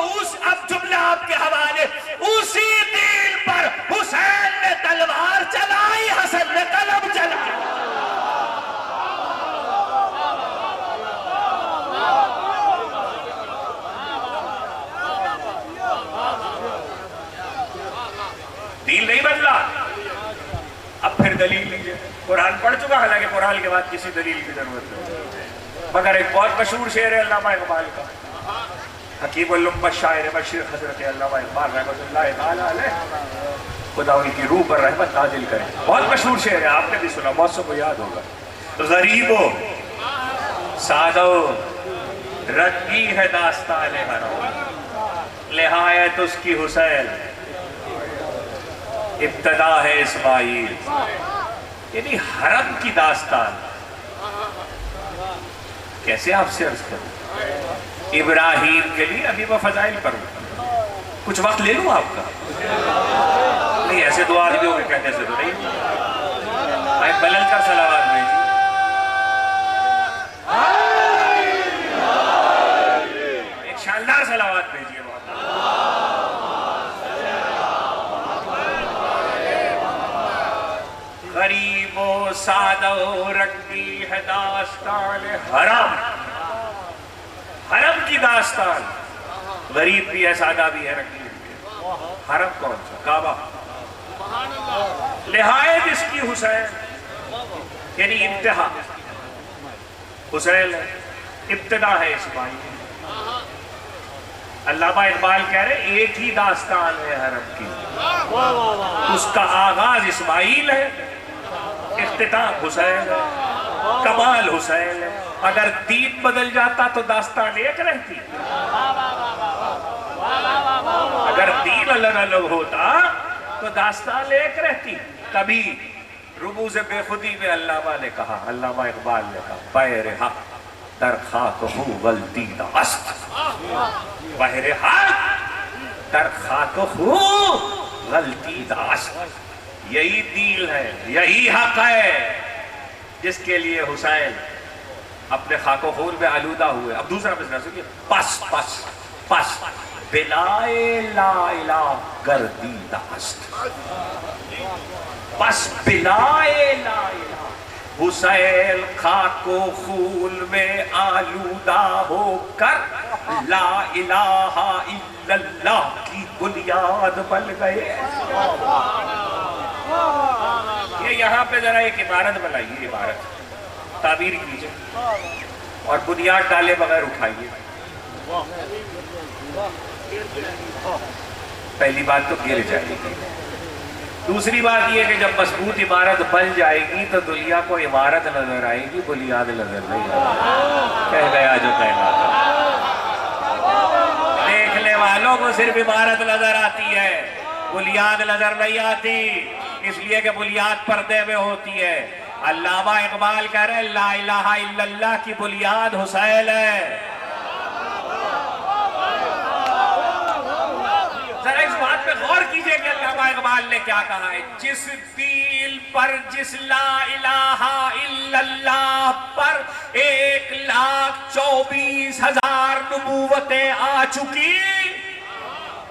اب جملہ آپ کے حوالے, اسی دین پر حسین نے تلوار چلائی, حسن نے قلم چلائی. دین نہیں بدلا. اب پھر دلیل لیجئے. قرآن پڑھ چکا, حالانکہ قرآن کے بعد کسی دلیل کی ضرورت نہیں, مگر ایک بہت مشہور شعر ہے علامہ اقبال کا, حکیم الامت شاعر مشرق حضرت علامہ اقبال رحمۃ اللہ تعالی علیہ, خدا ان کی روح پر رحمت نازل کرے. بہت مشہور شعر ہے, آپ نے بھی سنا, بہت سب کو یاد ہوگا. غریبو سادو رنگی ہے داستان حرم, نہایت اس کی حسین ابتدا ہے اسماعیل. یعنی حرم کی داستان کیسے آپ سے عرض کروں؟ ابراہیم کے لیے ابھی میں فضائل پڑھوں, کچھ وقت لے لوں آپ کا؟ نہیں, ایسے دو آدمیوں کے کہنے سے تو نہیں. ایک بلند کر صلوات بھیجیے. ایک شاندار صلوات بھیجیے. غریب و سادہ و رنگی ہے داستان حرم. حرم کی داستان, غریب بھی ہے, سادہ بھی ہے, رنگی بھی ہے. حرم کون سا؟ کعبہ. نہایت اس کی حسین, یعنی انتہا حسین ہے, ابتدا ہے اسماعیل. علامہ اقبال کہہ رہے ایک ہی داستان ہے حرم کی, اس کا آغاز اسماعیل ہے, اختتام حسین ہے, کمال حسین ہے. اگر دین بدل جاتا تو داستان ایک رہتی, اگر دین الگ الگ ہوتا تو داستان ایک رہتی. کبھی رموز بے خودی میں علامہ نے کہا, علامہ اقبال نے کہا, بیر حق در خاک ہو غلطی داست. بیر حق در خاک ہو غلطی داست. یہی دین ہے, یہی حق ہے جس کے لیے حسین اپنے خاک و خون میں آلودہ ہوئے. اب دوسرا مصرع سنیے. پس پس پس بلائے لا الہ گردی داست. پس بلائے لا الہ, حسین خاک و خون میں آلودہ ہو کر لا الہ الا اللہ کی بنیاد بن گئے. یہ یہاں پہ ذرا ایک عبارت بنائیے, عبارت تعبیر کیجئے اور بنیاد ڈالے بغیر اٹھائیے. پہلی بات تو گر جائے گی. دوسری بات یہ کہ جب مضبوط عمارت بن جائے گی تو دنیا کو عمارت نظر آئے گی, بنیاد نظر نہیں آئے گی. کہہ گیا جو کہنا تھا. دیکھنے والوں کو صرف عمارت نظر آتی ہے, بنیاد نظر نہیں آتی, اس لیے کہ بنیاد پردے میں ہوتی ہے. علامہ اقبال کہہ رہے لا الہ الا اللہ کی بنیاد حسین ہے. ذرا اس بات پہ غور کیجئے کہ علامہ اقبال نے کیا کہا ہے. جس دل پر جس لا الہ الا اللہ پر 1,24,000 نبوتیں آ چکی،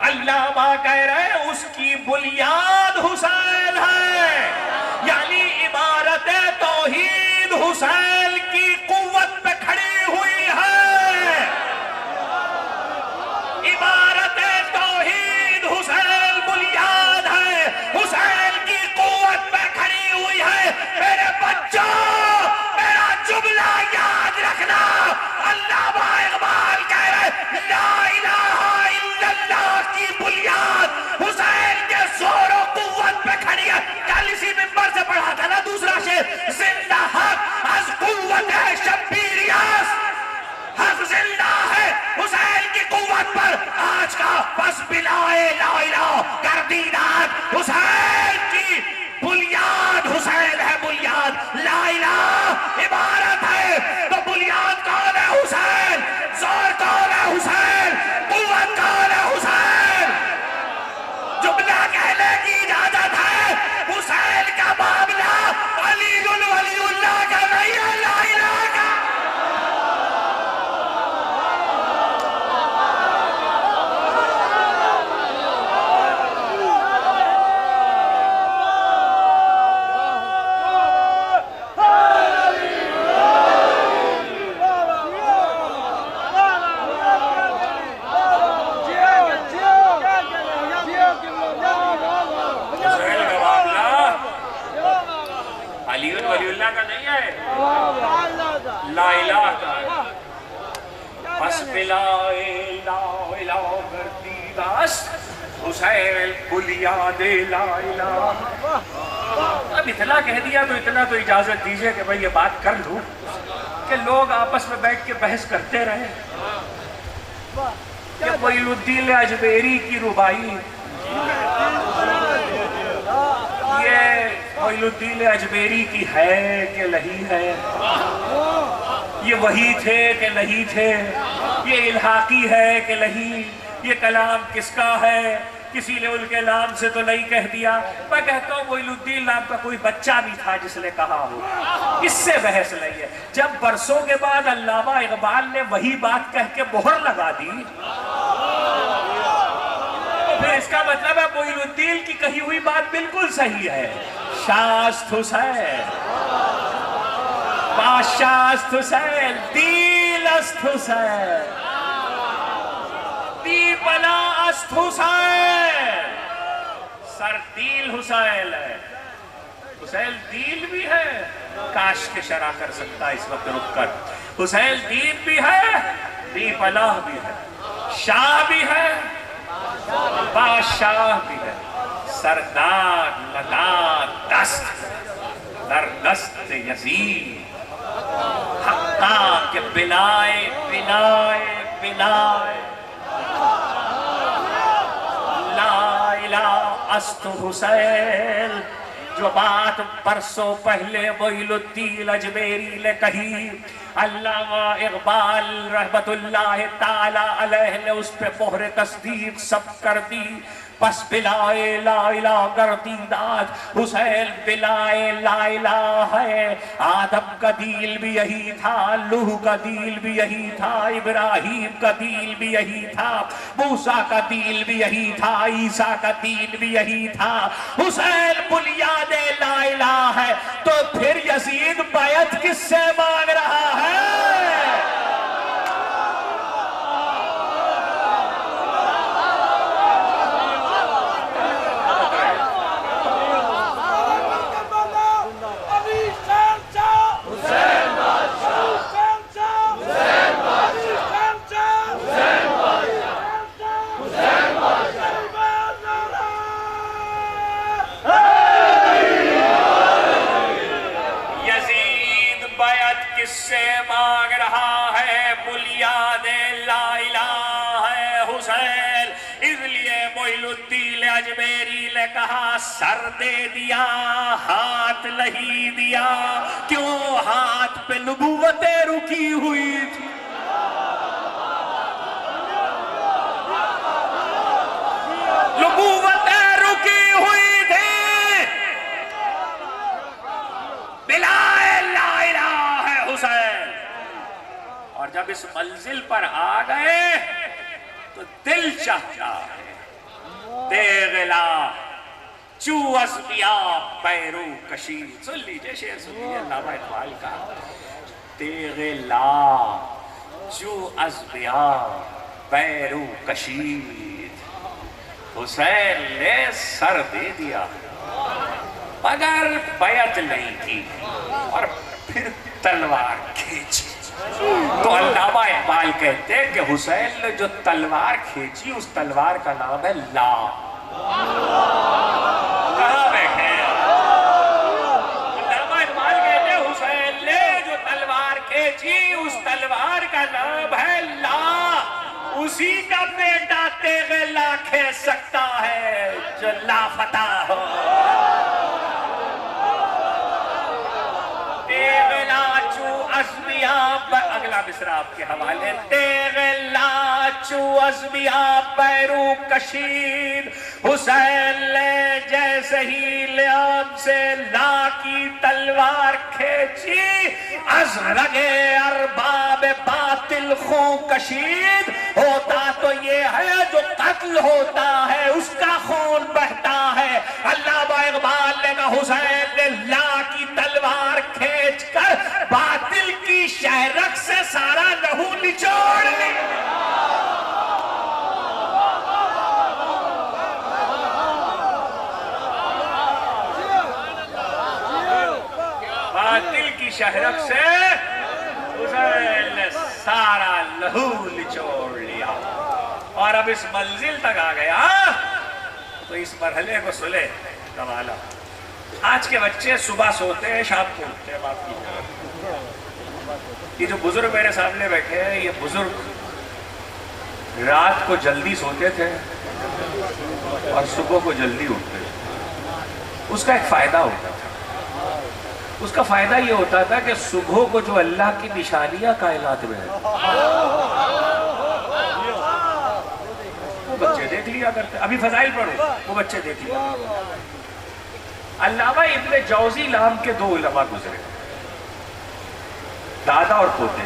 علامہ کہہ رہے اس کی بنیاد حسین ہے. یعنی عبارت توحید حسین کی قوت پہ کھڑی ہوئی ہے. عبارت توحید حسین بنیاد ہے، حسین کی قوت پہ کھڑی ہوئی ہے. میرے بچوں، میرا جملہ یاد رکھنا. علامہ اقبال کہہ رہے لا الہ الا اللہ کی بنیاد حسین کے زور و قوت پہ کھڑی ہے. کل اسی منبر سے پڑھا تھا نا دوسرا شعر، زندہ حق از قوت شبیر یاس. حق زندہ ہے حسین کی قوت پر. آج کا بس بلائے لا الہ گردیدات حسین کی بنیاد حسین ہے. بنیاد لا الہ عبارت ہے تو بنیاد کون ہے؟ حسین. زور کون ہے؟ حسین. قوت کون ہے؟ حسین. جملہ کہنے کی اجازت ہے. حسین کا معاملہ علی ولی اللہ کا نہیں ہے، لا الہ کا. لا الہ کا بس بلائے لا الہ گردیداس حسین بنیاد لا الہ. اب اتنا کہہ دیا تو اتنا تو اجازت دیجئے کہ میں یہ بات کر لوں کہ لوگ آپس میں بیٹھ کے بحث کرتے رہے کہ معین الدین اجمیری کی ربائی یہ معین الدین اجمیری کی ہے کہ نہیں ہے، یہ وہی تھے کہ نہیں تھے، یہ الحاقی ہے کہ نہیں، یہ کلام کس کا ہے، کسی نے ان کے نام سے تو نہیں کہہ دیا. میں کہتا ہوں معین الدین نام کا کوئی بچہ بھی تھا جس نے کہا ہو. اس سے بحث نہیں ہے. جب برسوں کے بعد علامہ اقبال نے وہی بات کہہ کے مہر لگا دی تو پھر اس کا مطلب ہے معین الدین کی کہی ہوئی بات بالکل صحیح ہے. شاست حسین، باشاست حسین، دیل است حسین، دی بلا است حسین. سر دیل حسین ہے. حسین دیل بھی ہے، کاش کے شرح کر سکتا اس وقت رک کر. حسین دیل بھی ہے، دی بلا بھی ہے، شاہ بھی ہے، بادشاہ بھی ہے. سردار لگا دست در دست یزید، حقا کے بنائے بنائے بنائے لا الہ است حسین. جو بات برسوں پہلے معین الدین اجمیری نے کہی، علامہ اقبال رحمت اللہ تعالی علیہ نے اس پہ مہر تصدیق سب کر دی. بس بلائے لا الہ گردیدات حسین بلائے لا الہ ہے. آدم کا دین بھی یہی تھا، نوح کا دین بھی یہی تھا، ابراہیم کا دین بھی یہی تھا، موسیٰ کا دین بھی یہی تھا، عیسیٰ کا دین بھی یہی تھا. حسین بنیاد لا الہ ہے تو پھر یزید بیعت کس سے مانگ رہا ہے؟ اجمیری نے کہا سر دے دیا ہاتھ نہیں دیا. کیوں؟ ہاتھ پہ نبوتیں رکی ہوئی تھی. نبوت بلا لا الہ ہے حسین. اور جب اس منزل پر آ گئے تو دل چاہتا ہے تیغ لا چو ازمیا پیرو کشید. سن لیجئے شعر سنیے علامہ اقبال کا. تیغ لا چو ازمیا پیرو کشید. حسین نے سر دے دیا مگر بیعت نہیں کی اور پھر تلوار کھینچی. تو علامہ اقبال کہتے ہیں کہ حسین نے جو تلوار کھینچی اس تلوار کا نام ہے لا. کہاں بیٹھے ہیں علامہ اقبال کہتے ہیں حسین نے جو تلوار کھینچی اس تلوار کا نام ہے لا. اسی کا بیٹا تیغ لا کھینچ سکتا ہے جو لا فتح ہو. اگلا مصرع آپ کے حوالے. تیغ لا چو ازمیا پیرو کشید. حسین نے جیسے ہی لیام سے لا کی تلوار کھینچی از رگے ارباب باطل خون کشید. ہوتا تو یہ ہے جو قتل ہوتا ہے اس کا خون بہتا ہے. علامہ اقبال نے کہا حسین نے لا کی تلوار کھینچ کر باطل کی شہرک سے سارا لہو نچوڑ لیا. باطل کی شہرک سے حسین نے سارا لہو نچوڑ لیا. اور اب اس منزل تک آ گیا تو اس مرحلے کو سلے کمالا. آج کے بچے صبح سوتے ہیں شام کو اٹھتے ہیں. بات کی یہ جو بزرگ میرے سامنے بیٹھے ہیں یہ بزرگ رات کو جلدی سوتے تھے اور صبح کو جلدی اٹھتے تھے. اس کا ایک فائدہ ہوتا تھا. اس کا فائدہ یہ ہوتا تھا کہ صبح کو جو اللہ کی نشانیاں کائنات میں ہیں وہ بچے دیکھ لیا کرتے. ابھی فضائل پڑھو وہ بچے دیکھ لیا. علامہ ابن جوزی نام کے دو علماء گزرے, دادا اور پوتے.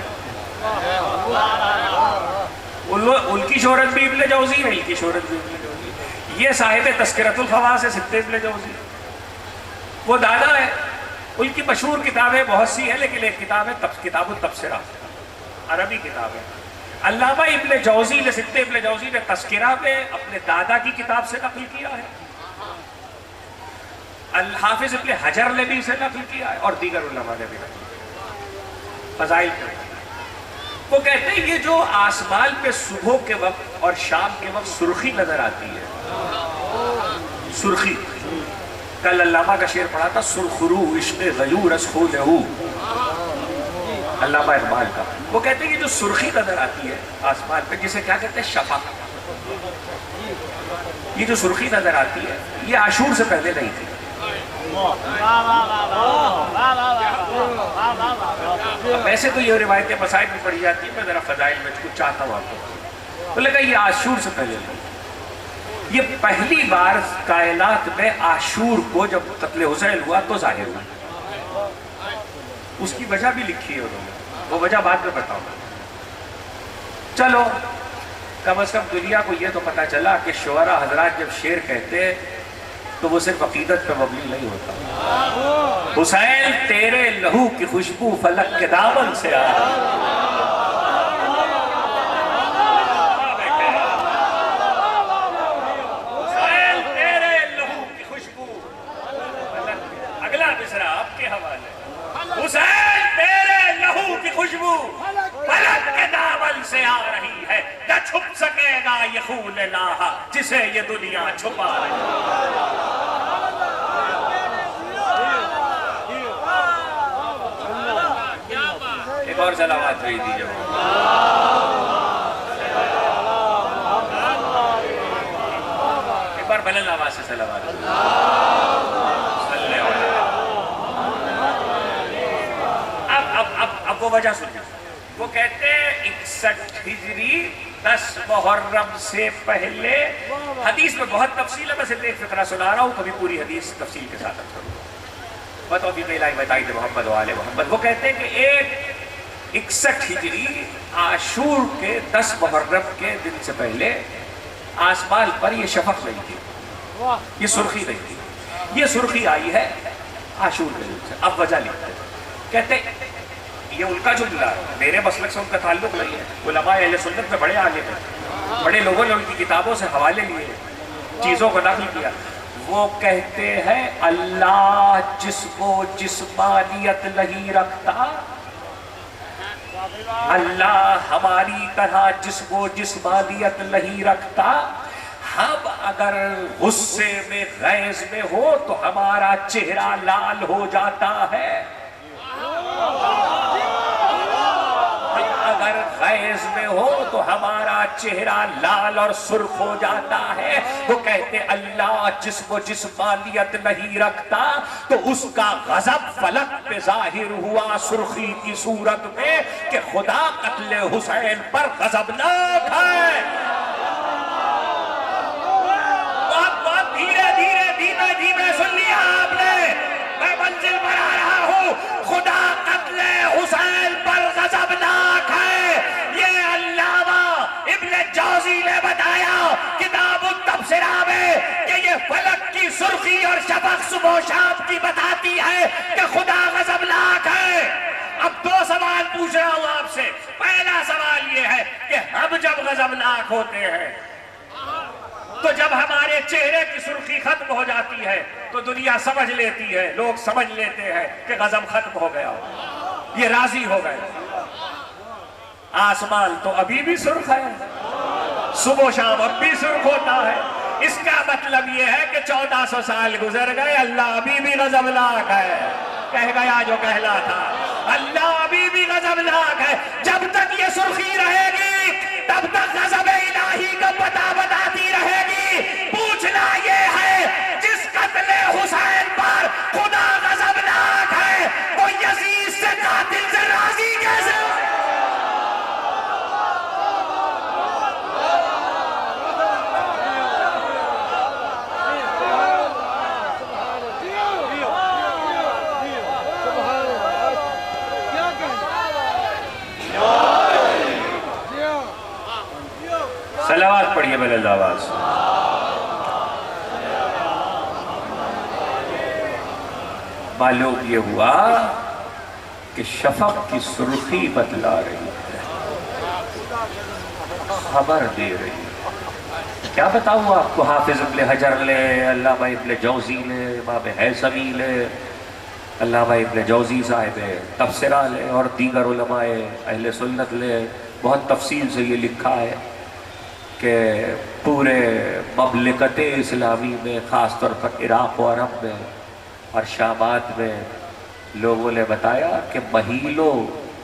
ان کی شہرت بھی ابن جوزی ہے, ان کی شہرت بھی ابن جوزی. یہ صاحب تذکرۃ الخواص ہے ست ابن جوزی, وہ دادا ہے. ان کی مشہور کتابیں بہت سی ہیں لیکن ایک کتاب ہے کتاب التبصرہ, عربی کتاب ہے. علامہ ابن جوزی نے ست ابن جوزی نے تذکرہ میں اپنے دادا کی کتاب سے نقل کیا ہے. الحافظ ابن حجر نے بھی اسے نقل کیا ہے اور دیگر علماء نے بھی نقل کیا. فضائل پر وہ کہتے ہیں یہ جو آسمان پہ صبح کے وقت اور شام کے وقت سرخی نظر آتی ہے, سرخی, کل علامہ کا شعر پڑھا تھا سرخرو عشق غیور از خولہو, علامہ اقبال کا. وہ کہتے ہیں کہ جو سرخی نظر آتی ہے آسمان پہ جسے کیا کہتے ہیں شفق, یہ جو سرخی نظر آتی ہے یہ عاشور سے پہلے نہیں تھی. ویسے تو یہ روایتیں مسائل میں پڑھی جاتی ہیں, میں ذرا فضائل میں کچھ چاہتا ہوں آپ کو. تو لگا یہ عاشور سے پہلے نہیں. یہ پہلی بار کائنات میں عاشور کو جب قتل حسین ہوا تو ظاہر ہوا. اس کی وجہ بھی لکھی ہے انہوں نے, وہ وجہ بعد میں بتاؤں گا. چلو کم از کم دنیا کو یہ تو پتا چلا کہ شعراء حضرات جب شعر کہتے تو وہ صرف عقیدت پہ مبنی نہیں ہوتا. حسین تیرے لہو کی خوشبو فلک کے دامن سے آ رہی. حسین تیرے لہو کی خوشبو, اگلا مصرع آپ کے حوالے. حسین تیرے لہو کی خوشبو فلک کے دامن سے آ رہی ہے, نہ چھپ سکے گا یہ خون لاہا جسے یہ دنیا چھپا رہی ہے. ایک اور صلوات بھیج دیجیے. ایک بار بلند آواز سے صلوات. اب وہ وجہ سنیں. وہ کہتے ہیں 61 ہجری 10 محرم سے پہلے. حدیث میں بہت تفصیل ہے, میں صرف ایک فقرہ سنا رہا ہوں, کبھی پوری حدیث تفصیل کے ساتھ کروں. وتوفیق الہی وتائید محمد وآل محمد. وہ کہتے ہیں کہ 61 ہجری عاشور کے 10 محرم کے دن سے پہلے آسمان پر یہ شفق نہیں تھی, یہ سرخی نہیں تھی. یہ سرخی آئی ہے عاشور کے دن سے. اب وجہ لکھتے ہیں, کہتے ہیں یہ ان کا جملہ ہے, میرے مسلک سے ان کا تعلق نہیں ہے. علماء اہل سنت میں بڑے عالم ہیں, بڑے لوگوں نے ان کی کتابوں سے حوالے لیے, چیزوں کو نقل کیا. وہ کہتے ہیں اللہ جسم و جسمانیت نہیں رکھتا, اللہ ہماری طرح جسم و جسمانیت نہیں رکھتا. ہم اگر غصے میں غیظ میں ہو تو ہمارا چہرہ لال ہو جاتا ہے, اگر غیظ میں ہو تو ہمارا چہرہ لال اور سرخ ہو جاتا ہے. وہ کہتے اللہ جسم و جسمانیت نہیں رکھتا تو اس کا غضب فلک پہ ظاہر ہوا سرخی کی صورت میں کہ خدا قتل حسین پر غضبناک ہے. بہت دھیرے دھیرے سن لیا آپ نے, میں منزل پر آ رہا ہوں. خدا قتل حسین پر غضبناک ہے. یہ علامہ ابن جوزی نے بتایا کتاب التبصرہ میں کہ یہ فلک کی سرخی اور شفق صبح و شام کی بتاتی ہے کہ خدا غضبناک ہے. اب 2 سوال پوچھ رہا ہوں آپ سے. پہلا سوال یہ ہے کہ ہم جب غضبناک ہوتے ہیں تو جب ہمارے چہرے کی سرخی ختم ہو جاتی ہے تو دنیا سمجھ لیتی ہے, لوگ سمجھ لیتے ہیں کہ غضب ختم ہو گیا, یہ راضی ہو گئے. آسمان تو ابھی بھی سرخ ہے, صبح و شام اب بھی سرخ ہوتا ہے. اس کا مطلب یہ ہے کہ 1400 سال گزر گئے, اللہ ابھی بھی غضبناک ہے. کہہ گیا جو کہلا تھا, اللہ ابھی بھی غضبناک ہے. جب تک یہ سرخی رہے گی تب تک غضب الہی کا پتہ بتاتی رہے گی. پوچھنا یہ ہے جس قتل حسین پر خدا غضبناک ہے وہ یزید سے قاتل سے راضی کیسے ہو؟ صلوات پڑھیے بلند آواز. معلوم یہ ہوا کہ شفق کی سرخی بتلا رہی ہے, خبر دے رہی ہے. کیا بتاؤں آپ کو, حافظ ابن حجر لے, علامہ ابن جوزی لے, امام حیثمی لے, علامہ ابن جوزی صاحب تبصرہ لے, اور دیگر علماء اہل سنت لے, بہت تفصیل سے یہ لکھا ہے کہ پورے مملکت اسلامی میں, خاص طور پر عراق و عرب میں اور شامات میں, لوگوں نے بتایا کہ مہینوں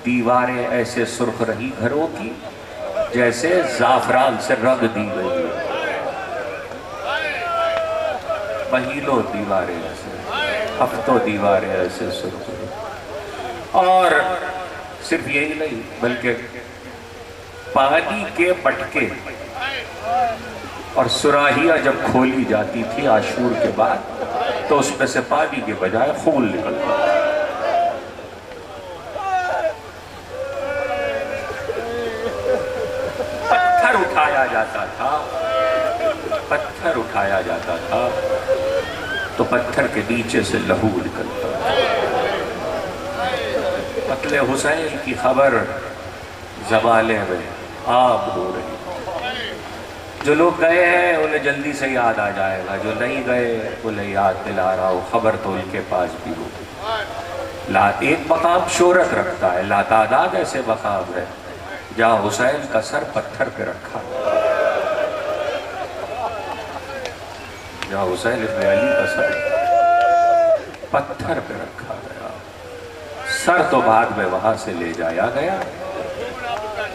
دیواریں ایسے سرخ رہی گھروں کی جیسے زعفران سے رنگ دی گئی. مہینوں دیواریں ایسے, ہفتوں دیواریں ایسے سرخ رہی. اور صرف یہی نہیں بلکہ پانی کے مٹکے اور سراہیاں جب کھولی جاتی تھی عاشور کے بعد تو اس میں سے پانی کے بجائے خون نکلتا. پتھر اٹھایا جاتا تھا, پتھر اٹھایا جاتا تھا تو پتھر کے نیچے سے لہو نکلتا. قتل حسین کی خبر زمانے میں عام ہو رہی. جو لوگ گئے ہیں انہیں جلدی سے یاد آ جائے گا, جو نہیں گئے انہیں یاد دلا رہا ہوں, خبر تو ان کے پاس بھی ہوگی. ایک مقام شہرت رکھتا ہے, لاتعداد ایسے مقام ہے جہاں حسین کا سر پتھر پہ رکھا, جہاں حسین ابن علی کا سر پتھر پہ رکھا گیا. سر تو بعد میں وہاں سے لے جایا گیا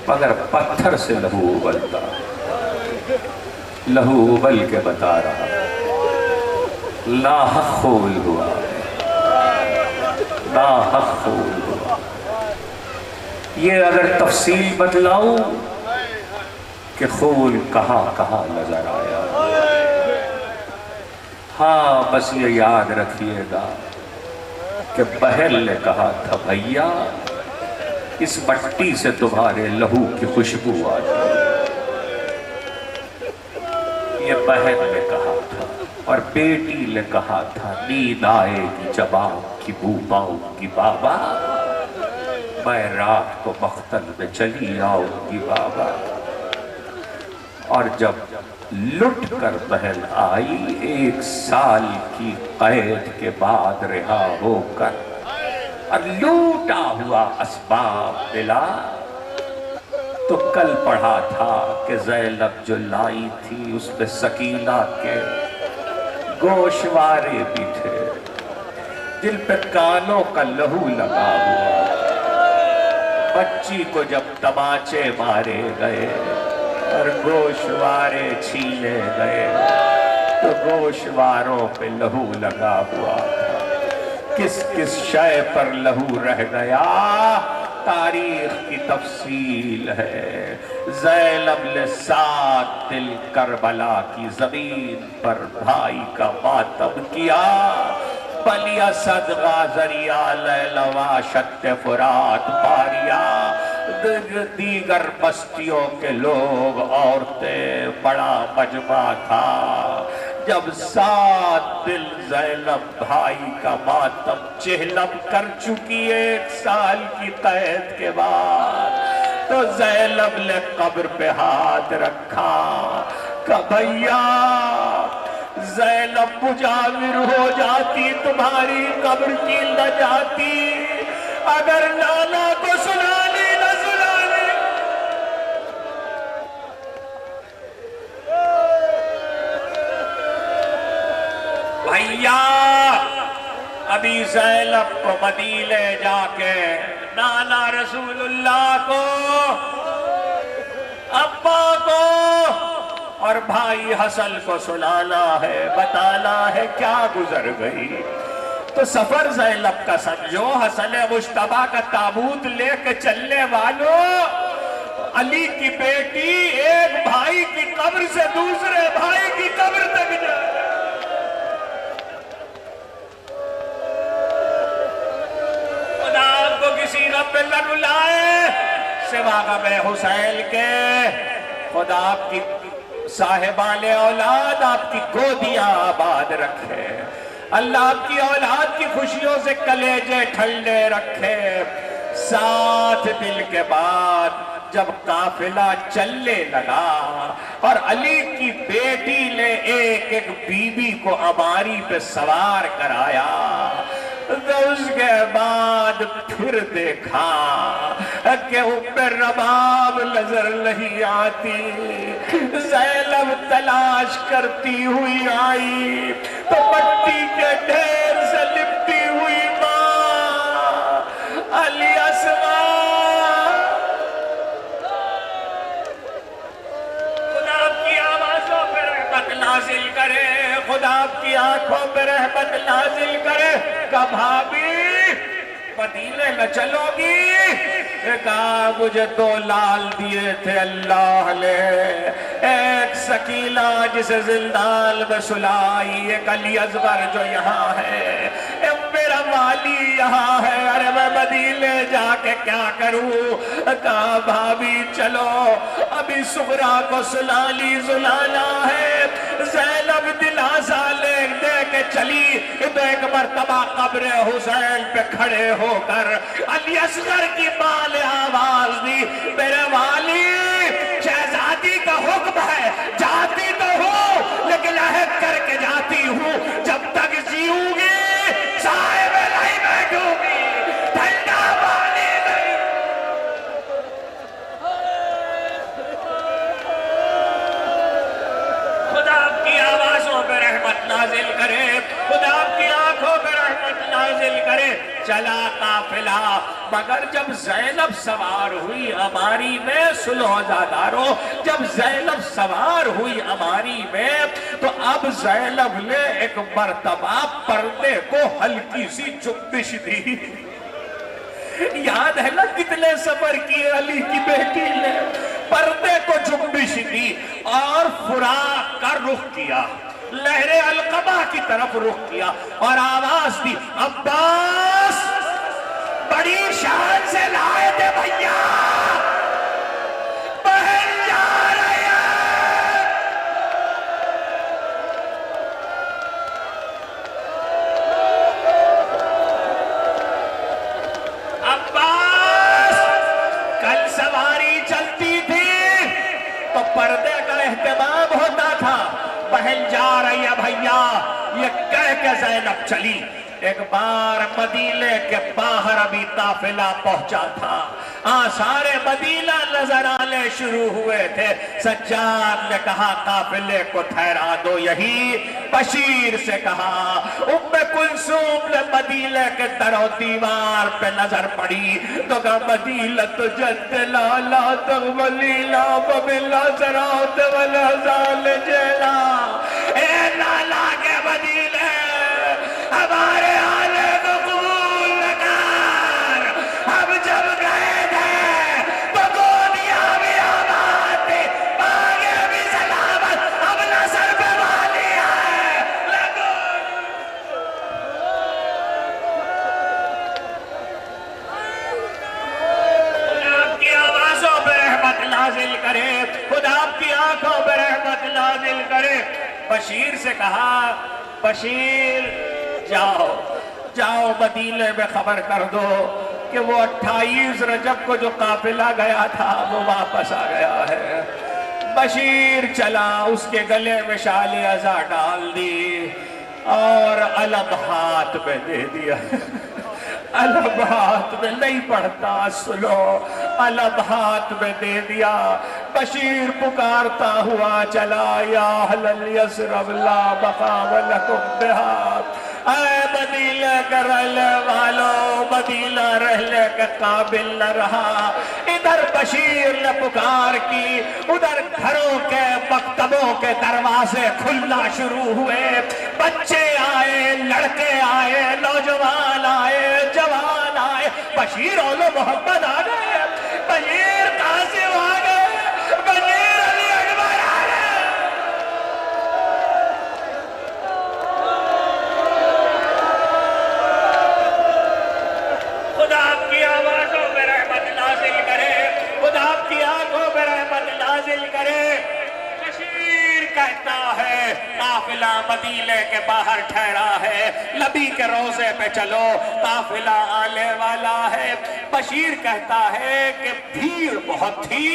مگر پتھر سے لہو ابلتا, لہو ابل کے بتا رہا لاحق خول ہوا, لاحق خول ہوا. یہ اگر تفصیل بتلاؤں کہ خون کہاں کہاں نظر آیا. ہاں بس یہ یاد رکھیے گا کہ بہل نے کہا تھا بھیا اس مٹی سے تمہارے لہو کی خوشبو آتی ہے، یہ بہن نے کہا تھا، اور بیٹی نے کہا تھا نیند آئے گی جب آپ کی بو پاؤں گی بابا، میں رات کو مختل میں چلی آؤں گی بابا۔ اور جب لٹ کر بہن آئی 1 سال کی قید کے بعد رہا ہو کر، اور لوٹا ہوا اسباب ملا، تو کل پڑھا تھا کہ زینب جو لائی تھی اس پہ سکینہ کے گوشوارے بھی تھے جن پہ کانوں کا لہو لگا ہوا۔ بچی کو جب تماچے مارے گئے اور گوشوارے چھینے گئے تو گوشواروں پہ لہو لگا ہوا تھا۔ کس کس شے پر لہو رہ گیا تاریخ کی تفصیل ہے۔ زینب نے 7 دل کربلا کی زمین پر بھائی کا ماتم کیا، بلی اسد غازریا لیلوا شت فرات پاریا، دیگر بستیوں کے لوگ عورتیں بڑا مجمع تھا۔ جب 7 دل زینب بھائی کا ماتم چہلم کر چکی 1 سال کی قید کے بعد، تو زینب نے قبر پہ ہاتھ رکھا کہ بھیا زینب مجاور ہو جاتی تمہاری قبر کی نہ جاتی، اگر نانا کو سنا لی نہ سنا لی۔ بھیا ابھی زینب کو مدینے جا کے نانا رسول اللہ کو، ابا کو اور بھائی حسن کو سنانا ہے، بتانا ہے کیا گزر گئی۔ تو سفر زینب کا سمجھو، حسن مجتبیٰ کا تابوت لے کے چلنے والوں، علی کی بیٹی ایک بھائی کی قبر سے دوسرے بھائی کی قبر تک جائے۔ خدا آپ کو کسی رب نہ رلائے سوا غم حسین کے، خدا آپ کی صاحبان اولاد آپ کی گودیاں آباد رکھے، اللہ آپ کی اولاد کی خوشیوں سے کلیجے ٹھنڈے رکھے۔ 7 دن کے بعد جب قافلہ چلنے لگا اور علی کی بیٹی نے ایک ایک بی بی کو عماری پہ سوار کرایا، تو اس کے بعد پھر دیکھا کہ ام رباب نظر نہیں آتی۔ زینب تلاش کرتی ہوئی آئی تو مٹی کے ڈھیر سے لپٹی ہوئی ماں علی اسما، خدا آپ کی آوازوں پہ رحمت نازل کرے، خدا آپ کی آنکھوں پہ رحمت نازل کرے۔ کہ بھابی مدینے میں چلو گی؟ کہا مجھے 2 لال دیے تھے اللہ نے، ایک سکینہ جسے زندان میں سلائی، ایک علی اصغر جو یہاں ہے، میرا والی یہاں ہے، ارے میں مدینے جا کے کیا کروں؟ کہا بھابی چلو، ابھی صغرا کو سلانا ہے۔ زینب دلاسا لے دے کے چلی تو ایک مرتبہ قبر حسین پہ کھڑے ہو کر علی اصغر کی ماں نے آواز دی، میرے والی شہزادی کا حکم ہے، جاتی تو ہوں لیکن عہد کر کے جاتی ہوں، جب تک جیوں گی سائے میں نہیں بیٹھوں گی، ٹھنڈا پانی نہیں۔ خدا آپ کی آوازوں پہ رحمت نازل کرے، خدا آپ کی آنکھوں پہ رحمت نازل کرے۔ چلا قافلہ، مگر جب زینب سوار ہوئی عماری میں، سنو زادارو، جب زینب سوار ہوئی عماری میں تو اب زینب نے ایک مرتبہ پردے کو ہلکی سی چبش دی۔ یاد ہے نا کتنے سفر کیے علی کی بیٹی نے؟ پردے کو چبش دی اور فراق کا رخ کیا۔ لہر القبا کی طرف رخ کیا اور آواز دی، عباس بڑی شان سے لائے تھے بھیا، بہن جا رہی ہے۔ عباس کل سواری چلتی تھی تو پردے کا اہتمام ہوتا تھا، بہن جا رہی ہے بھیا یہ کہہ کے زینب چلی۔ ایک بار مدینے کے باہر ابھی قافلہ پہنچا تھا، آثار مدینہ نظر آنے شروع ہوئے تھے، سجاد نے کہا قافلے کو ٹھہرا دو یہی، بشیر سے کہا، ام کلثوم نے مدینے کے در و دیوار پہ نظر پڑی تو کہا مدینہ تو جد لالا تغملیلا ببلا زراؤت والحزال جیلا، اے لالا کے مدینے ہمارے آنے کو قبول نہ کر، ہم جب گئے تھے تو گودیاں بھی آباد تھی، باغیں بھی سلامت، اب نظر پہ والی ہے لگو۔ خدا آپ کی آوازوں پہ رحمت نازل کرے، خدا آپ کی آنکھوں پہ رحمت نازل کرے۔ بشیر سے کہا، بشیر جاؤ جاؤ مدینے میں خبر کر دو کہ وہ 28 رجب کو جو قافلہ گیا تھا وہ واپس آ گیا ہے۔ بشیر چلا، اس کے گلے میں شال عزا ڈال دی اور علم ہاتھ میں دے دیا۔ علم ہاتھ میں نہیں پڑھتا سنو، علم ہاتھ میں دے دیا۔ بشیر پکارتا ہوا چلا، یا اہل الیثرب لا مقام لکم بہا، اے مدینہ کے رہنے والوں مدینہ رہنے کے قابل نہ رہا۔ ادھر بشیر نے پکار کی، ادھر گھروں کے مکتبوں کے دروازے کھلنا شروع ہوئے، بچے آئے، لڑکے آئے، نوجوان آئے، جوان آئے، بشیر اول محمد آ گئے، بشیر قاسم آ گئے، بشیر علی اکبر آ گئے۔ خدا آپ کی آوازوں پہ رحمت نازل کرے، خدا آپ کی آنکھوں پہ رحمت نازل کرے۔ بشیر کہتا ہے قافلہ مدینے کے باہر ٹھہرا ہے، نبی کے روضے پہ چلو قافلہ آنے والا ہے۔ بشیر کہتا ہے کہ بھیڑ بہت تھی،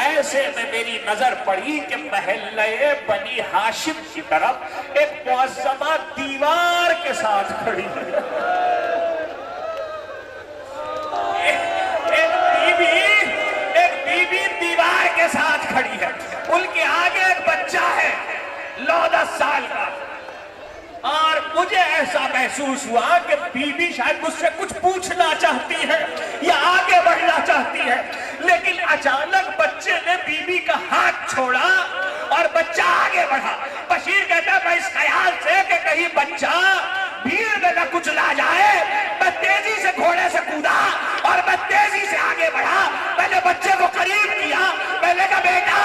ایسے میں میری نظر پڑی کہ محلے بنی ہاشم کی طرف ایک معظمہ دیوار کے ساتھ کھڑی ہے، ایک بی بی دیوار کے ساتھ کھڑی ہے، ان کے آگے ایک بچہ ہے 9-10 سال کا، اور مجھے ایسا محسوس ہوا کہ بی بی شاید مجھ سے کچھ پوچھنا چاہتی ہے یا آگے بڑھنا چاہتی ہے، لیکن اچانک بچے نے بی بی کا ہاتھ چھوڑا اور بچہ آگے بڑھا۔ بشیر کہتا ہے میں اس خیال سے کہ کہیں بچہ بھیڑ میں نہ کچلا جائے، میں تیزی سے گھوڑے سے کودا اور میں تیزی سے آگے بڑھا، میں نے بچے کو قریب کیا، میں نے کہا بیٹا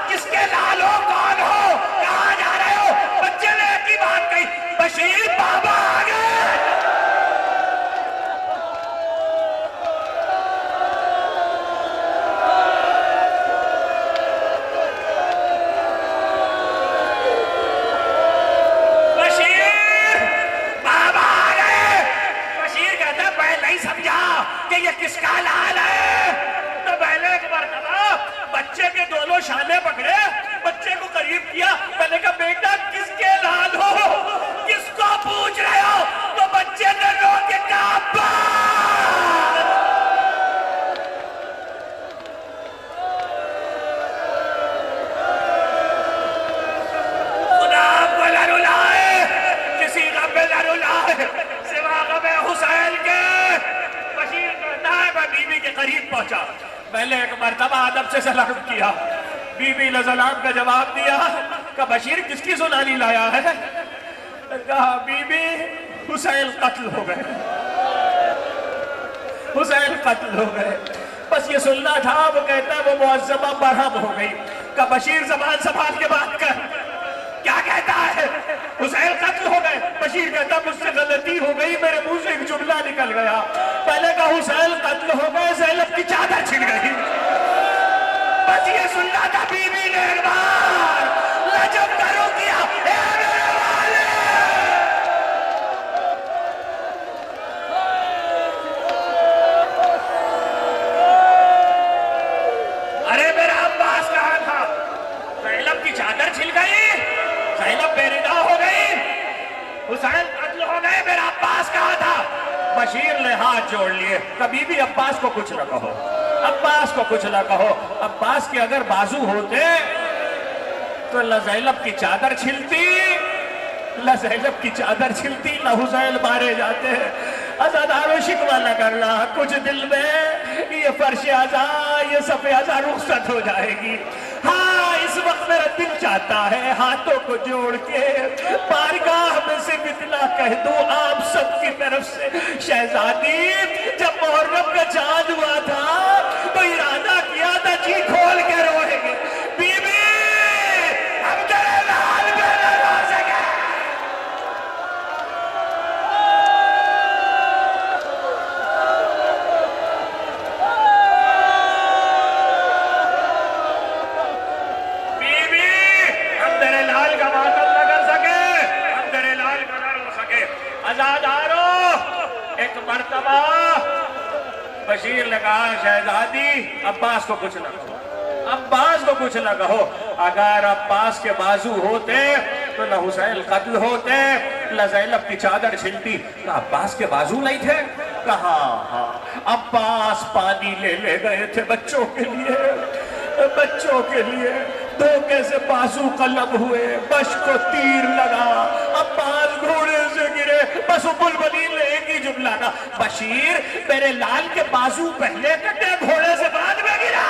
کس کے لال ہو، کون ہو، کہاں جا رہے ہو؟ بچے نے ایک ہی بات کہی، بشیر بابا آ گئے۔ یہ کس کا لال ہے؟ تو پہلے ایک مرتبہ بچے کے دونوں شانے پکڑے، بچے کو قریب کیا، میں نے کہا بیٹا کس کے لال ہو، کس کو پوچھ رہے ہو؟ تو بچے نے رو کے کہا عباس۔ خدا آپ کو نہ رلائے، کسی غم میں نہ رلائے سوا غم حسین کے۔ بشیر کہتا ہے میں بی بی کے قریب پہنچا، میں نے ایک مرتبہ ادب سے سلام کیا، بی بی نے سلام کا جواب دیا، کہا بشیر کس کی سنانی لایا ہے؟ کہا بی بی حسین قتل ہو گئے، حسین قتل ہو گئے، بس یہ سننا تھا۔ وہ کہتا ہے وہ معظمہ برہم ہو گئی۔ کہا بشیر زبان سنبھال کے بات کر، کیا کہتا ہے؟ حسین قتل ہو گئے. بشیر کہتا مجھ سے غلطی ہو گئی, میرے منہ سے ایک جملہ نکل گیا. پہلے کہا حسین قتل ہو گئے, زینب کی چادر چھن گئی. بس یہ سننا تھا بی بی نے ایک بار لجب کرو کیا, اے میرے والے. ارے میرا عباس کہاں تھا؟ زینب کی چادر چھل گئی, زینب بے ردا ہو گئی, حسین قتل ہو گئے, میرا عباس کہاں تھا؟ بشیر نے ہاتھ جوڑ لیے. کبھی بھی عباس کو کچھ نہ کہو, عباس کو کچھ نہ کہو. عباس کے اگر بازو ہوتے تو نہ زینب کی چادر چھلتی, نہ زینب کی چادر چھلتی, نہ حسین مارے جاتے. عزادارو شکوہ نہ کرنا, کچھ دل میں یہ فرش عزا, یہ صف عزا رخصت ہو جائے گی. ہاں اس وقت میرا دل چاہتا ہے ہاتھوں کو جوڑ کے بارگاہ میں سے اتنا کہہ دوں آپ سب کی طرف سے, شہزادی جب محرم کا چاند ہوا تھا تو ارادہ کیا تھا جی کھول کے روئیں گے. بی بی ہم تیرے لال پہ نہ رو سکے. بی بی ہم تیرے لال کا ماتم نہ کر سکے, ہم تیرے لال کا نہ رو سکے. عزادارو ایک مرتبہ بشیر نے کہا شہزادی عباس کو کچھ نہ کہو, عباس کو کچھ نہ کہو. اگر عباس کے بازو ہوتے تو نہ حسین قتل ہوتے, نہ زینب کی چادر چھلتی. کہا عباس کے بازو نہیں تھے؟ کہا ہاں, عباس پانی لے گئے تھے بچوں کے لیے, بچوں کے لیے. دھوکے سے بازو قلم ہوئے, بش کو تیر لگا, عباس گھوڑے سے گرے. بس وہ بلبلی نے ایک ہی جملہ کہا, بشیر میرے لال کے بازو پہلے کٹے, گھوڑے سے بعد میں گرا.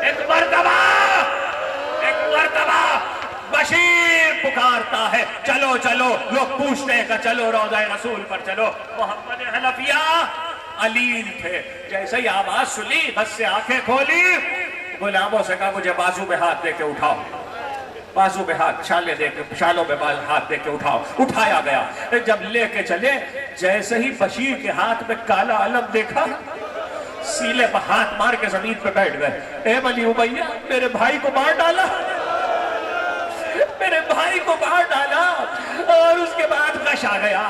ایک مرتبہ بشیر پکارتا ہے چلو چلو, لوگ پوچھتے ہیں کہ چلو روضہ رسول پر چلو. محمد حنفیہ علیم تھے, جیسے ہی آواز سنی بس سے آنکھیں کھولی, غلاموں سے کہا مجھے بازو میں ہاتھ دے کے اٹھاؤ, بازو میں ہاتھ, شالوں میں ہاتھ دے کے اٹھاؤ. اٹھایا گیا, جب لے کے چلے جیسے ہی بشیر کے ہاتھ میں کالا علم دیکھا سیلے پر ہاتھ مار کے زمین پہ بیٹھ گئے. اے بنی امیہ میرے بھائی کو مار ڈالا, میرے بھائی کو مار ڈالا. اور اس کے بعد غش آ گیا.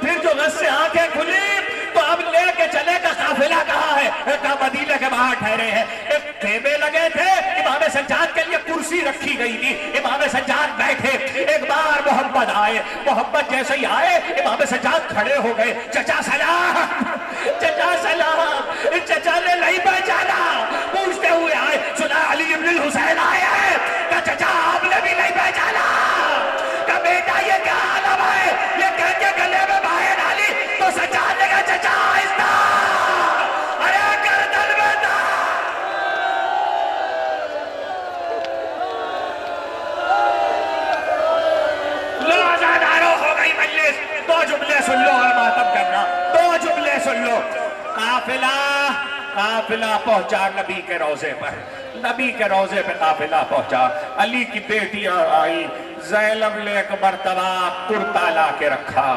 پھر جو غش سے آنکھیں کھلی تو اب لے کے چلے کا قافلہ کہاں ہے؟ کہا مدینے کے باہر ٹھہرے ہیں. ایک خیمے لگے تھے, امام سجاد کے لیے کرسی رکھی گئی تھی, امام سجاد بیٹھے. ایک بار محمد آئے, محمد جیسے ہی آئے امام سجاد کھڑے ہو گئے. چچا سلام, چچا سلام. چچا نے نہیں پہچانا, پوچھتے ہوئے آئے سنا علی ابن الحسین آئے ہیں. کہا چچا آپ نے بھی نہیں پہچانا. کہا بیٹا یہ کیا عالم ہے, یہ کہہ کے گلے میں باہیں ڈالی تو سجاد نے کہا چچا آہستہ, ارے گردن میں تھا. لو عزادارو ہو گئی مجلس, 2 جملے سن لو اور ماتم کرنا, 2 جملے سن لو. قافلہ پہنچا نبی کے روضے پر, نبی کے روضے پہ قافلہ پہنچا. علی کی بیٹیاں آئی, زینب نے ایک مرتبہ کرتا لا کے رکھا.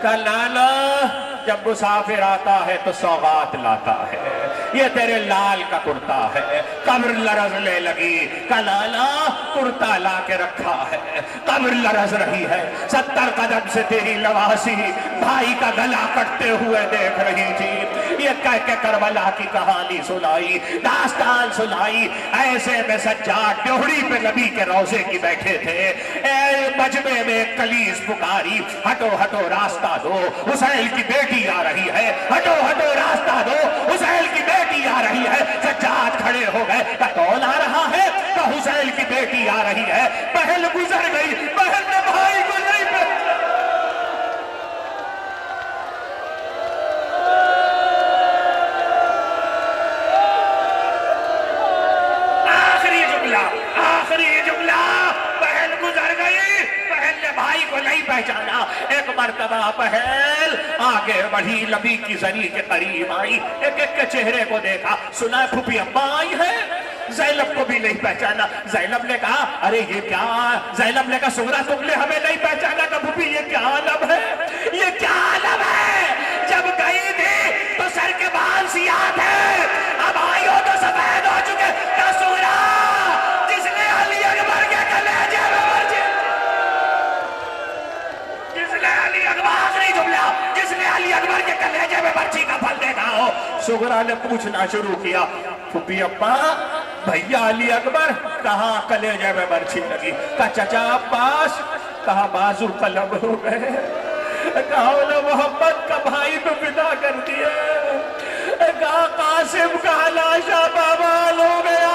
کہا لالا جب مسافر آتا ہے تو سوغات لاتا ہے, یہ تیرے لال کا کرتا ہے. قبر لرزنے لگی. کہا لالا کرتا لا کے رکھا ہے, قبر لرز رہی ہے. 70 قدم سے تیری لواسی بھائی کا گلا کٹتے ہوئے دیکھ رہی تھی. یہ کہہ کے کربلا کی کہانی سنائی, داستان سنائی. ایسے میں سجاد ڈیوڑی پہ نبی کے روضے کی بیٹھے تھے. مجمع میں کلیس پکاری, ہٹو ہٹو راستہ دو, حسین کی بیٹی آ رہی ہے, ہٹو ہٹو راستہ دو, حسین کی بیٹی آ رہی ہے. سجاد کھڑے ہو گئے. کہ کون آ رہا ہے؟ کہ حسین کی بیٹی آ رہی ہے. بہن گزر گئی, بہن نے بھائی کو نہیں پہچانا. آخری جملہ, بہن گزر گئی, بہن نے بھائی کو نہیں پہچانا. ایک مرتبہ پہل آگے بڑھی، لبی کی زری کے قریب آئی، ایک ایک کے چہرے کو دیکھا، سنا پھوپھی اماں آئی ہے، زینب کو بھی نہیں پہچانا۔ زینب نے کہا ارے یہ کیا، زینب نے کہا سغرا تم نے ہمیں نہیں پہچانا؟ کہ پھوپھی یہ کیا عالم ہے، یہ کیا عالم ہے؟ جب گئی تھی تو سر کے بال سیاہ تھے، اب آئی ہو تو سفید ہو چکے۔ کہ سغرا جس نے علی اکبر کے کلیجے میں برچی، جس نے علی اکبر نہیں جملہ، جس نے علی اکبر کے کلیجے میں برچی کا پھل دیکھا ہو۔ سغرا نے پوچھنا شروع کیا پھوپھی ابا بھیا علی اکبر کہاں کلیجے میں برچی لگی؟ کہا چچا عباس، کہا بازو قلم ہو گئے، کہا انہوں محمد کا بھائی پہ فدا کر دیا، کہا قاسم کا لاشا بابال ہو گیا۔